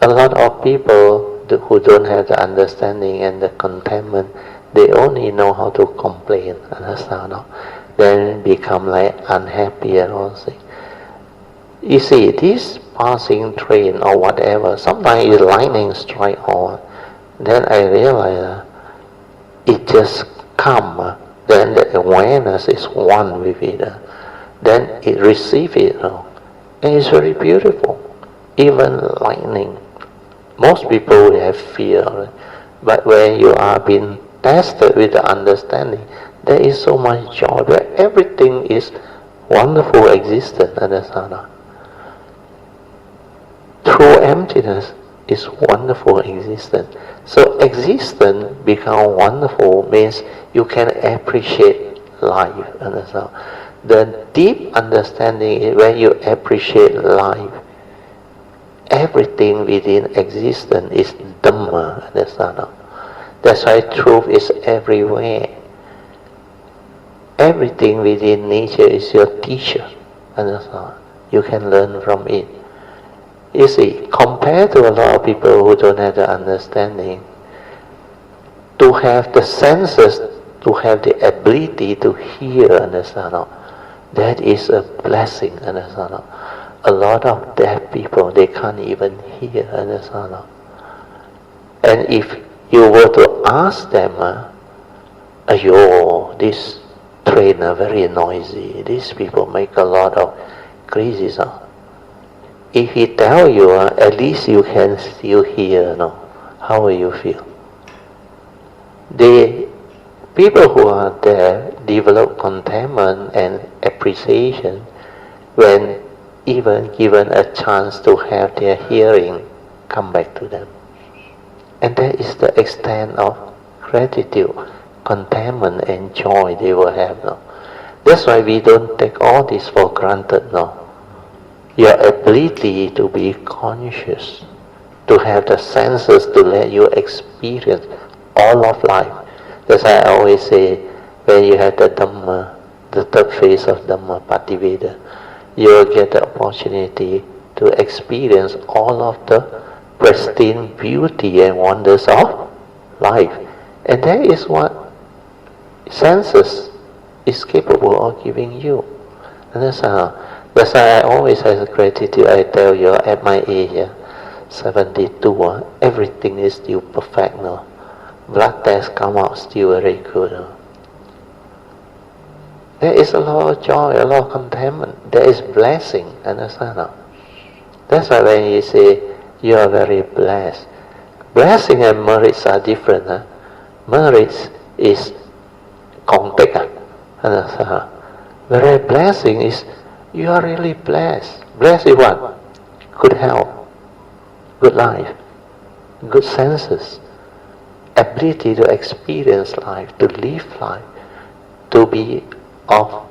A lot of people who don't have the understanding and the contentment, they only know how to complain. Understand? Then become unhappy and all things. You see, this passing train or whatever, sometimes it's lightning strike on. Then I realize it just come. Then the awareness is one with it. Then it receives it. And it's very beautiful. Even lightning. Most people will have fear. But when you are being tested with the understanding, there is so much joy. Where everything is wonderful existence. Understand? True emptiness is wonderful existence. So existence become wonderful means you can appreciate life. Understand? The deep understanding is when you appreciate life, everything within existence is Dhamma. Understand? That's why truth is everywhere. Everything within nature is your teacher. Understand? You can learn from it. You see, compared to a lot of people who don't have the understanding, to have the senses, to have the ability to hear, understand? That is a blessing, understand? A lot of deaf people, they can't even hear, understand? And if you were to ask them, Ayo, this train are very noisy, these people make a lot of crazy sound. If he tell you, at least you can still hear, how will you feel? The people who are there develop contentment and appreciation when even given a chance to have their hearing come back to them. And that is the extent of gratitude, contentment and joy they will have. That's why we don't take all this for granted. Your ability to be conscious, to have the senses to let you experience all of life. That's why I always say, when you have the Dhamma, the third phase of Dhamma Pativeda, you will get the opportunity to experience all of the pristine beauty and wonders of life. And that is what senses is capable of giving you. And that's why I always have gratitude. I tell you, at my age, 72, everything is still perfect now. Blood tests come out still very good. There is a lot of joy, a lot of contentment. There is blessing, understand? That's why when you say you are very blessed, blessing and merits are different. Merits is contact, understand? Whereas blessing is you are really blessed. Blessed with what? Good health, good life, good senses, ability to experience life, to live life, to be of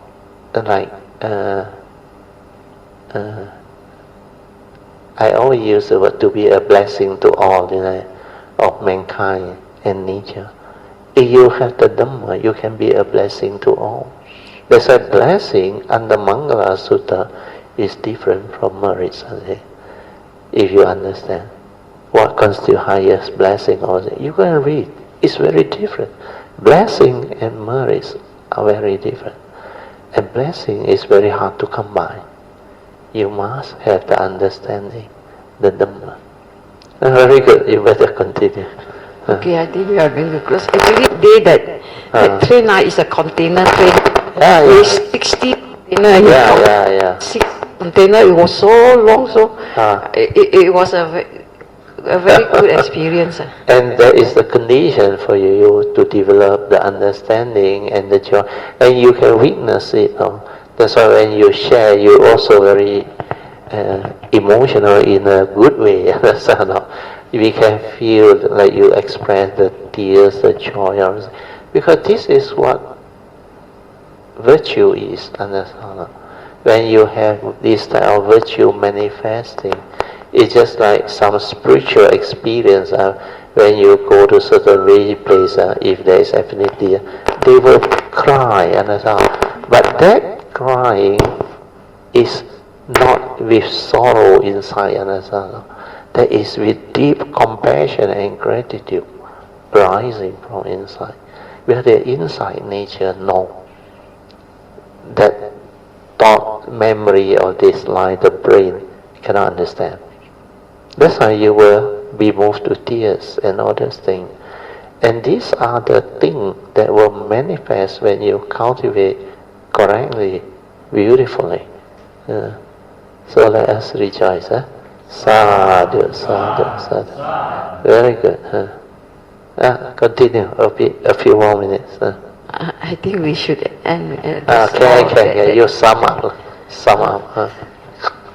I always use the word to be a blessing to all, of mankind and nature. If you have the Dhamma, you can be a blessing to all. There's a blessing under Mangala Sutta is different from merits, if you understand what constitutes highest blessing. You can read, it's very different. Blessing and merits are very different. And blessing is very hard to combine. You must have the understanding, the Dhamma. Very good, you better continue. Okay, I think we are going to close. Actually, that train is a container train. Yeah. 60 container. Yeah. 6 container. It was so long, so it was a a very good experience. And that is the condition for you to develop the understanding and the joy, and you can witness it. That's why when you share, you also very emotional in a good way. We can feel like you express the tears, the joy, because this is what virtue is. Understand? When you have this type of virtue manifesting, it's just like some spiritual experience. When you go to certain place, if there is affinity, they will cry. Understand? But that crying is not with sorrow inside. Understand? That is with deep compassion and gratitude rising from inside. Where the inside nature know that thought, memory of this life, the brain cannot understand. That's why you will be moved to tears and all those things. And these are the things that will manifest when you cultivate correctly, beautifully. So let us rejoice. Sadhu, sadhu, sadhu. Very good. Continue a few more minutes. I think we should end. Okay. You sum up.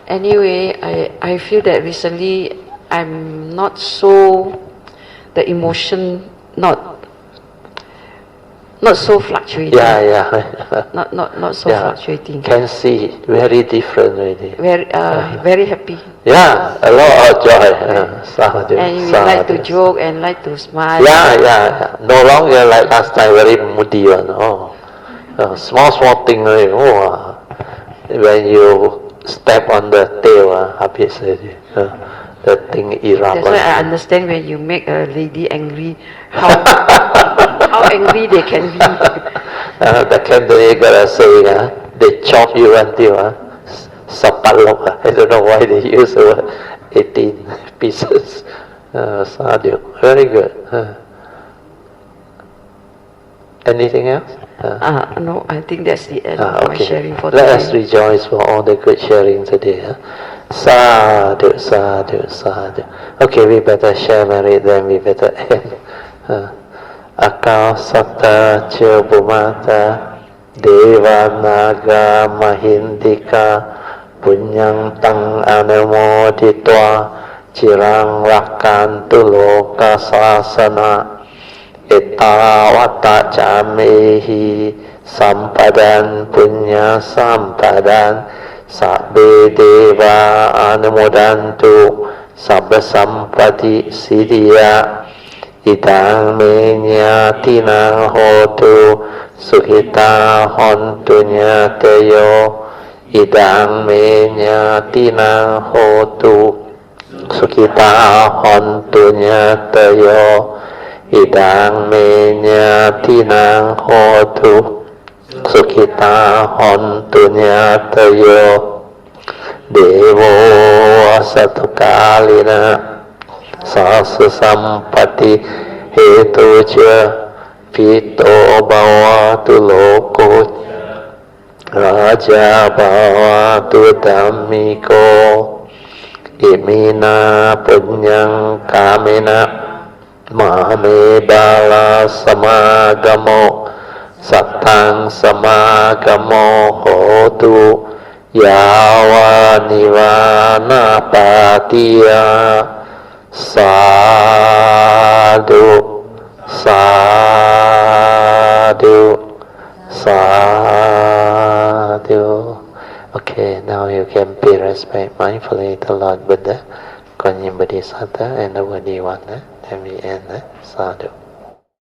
Anyway, I feel that recently I'm not so, the emotion not so fluctuating. Yeah. Not so fluctuating. Can see very different really. Very happy. Yeah, a lot of joy. Sadhu, and we like to joke and like to smile. Yeah. No longer like last time, very moody one. Small thing. When you step on the tail, happy already. The thing irrelevant. That's why I understand when you make a lady angry, how angry they can be. The Cantonese gotta say, they chop you until sapalok. I don't know why they use the word 18 pieces. Sadhu, very good. Anything else? No, I think that's the end of my sharing for today. Let us rejoice for all the good sharing today. Sadhu, sadhu, sadhu. Okay, we better share merit, then we better end. Akasata Chubumata Deva Naga Mahindika Punyang Tang Anumoditwa Chirang Rakantu Loka Sasana Etawata Jamehi Sampadan Punya Sampadan Sabbe Deva Anumodantu Sabba Sampati Siddhya Idang menyatina hotu Sukhita hontu nyateyo Idang menyatina hotu Sukhita hontu nyateyo Idang menyatina hotu Sukhita hontu nyateyo Devo asatukalina Sasu sampati hetu cha Pito bhavatu loko Raja bhavatu dhammiko Imina punyang kamena Mame bala samagamo Satang samagamo hotu Yawa nivana patiya Sadhu, sadhu, sadhu. Okay, now you can pay respect mindfully to Lord Buddha, Kuan Yin Bodhisattva, and the Bodhisattva. Then we end. Sadhu.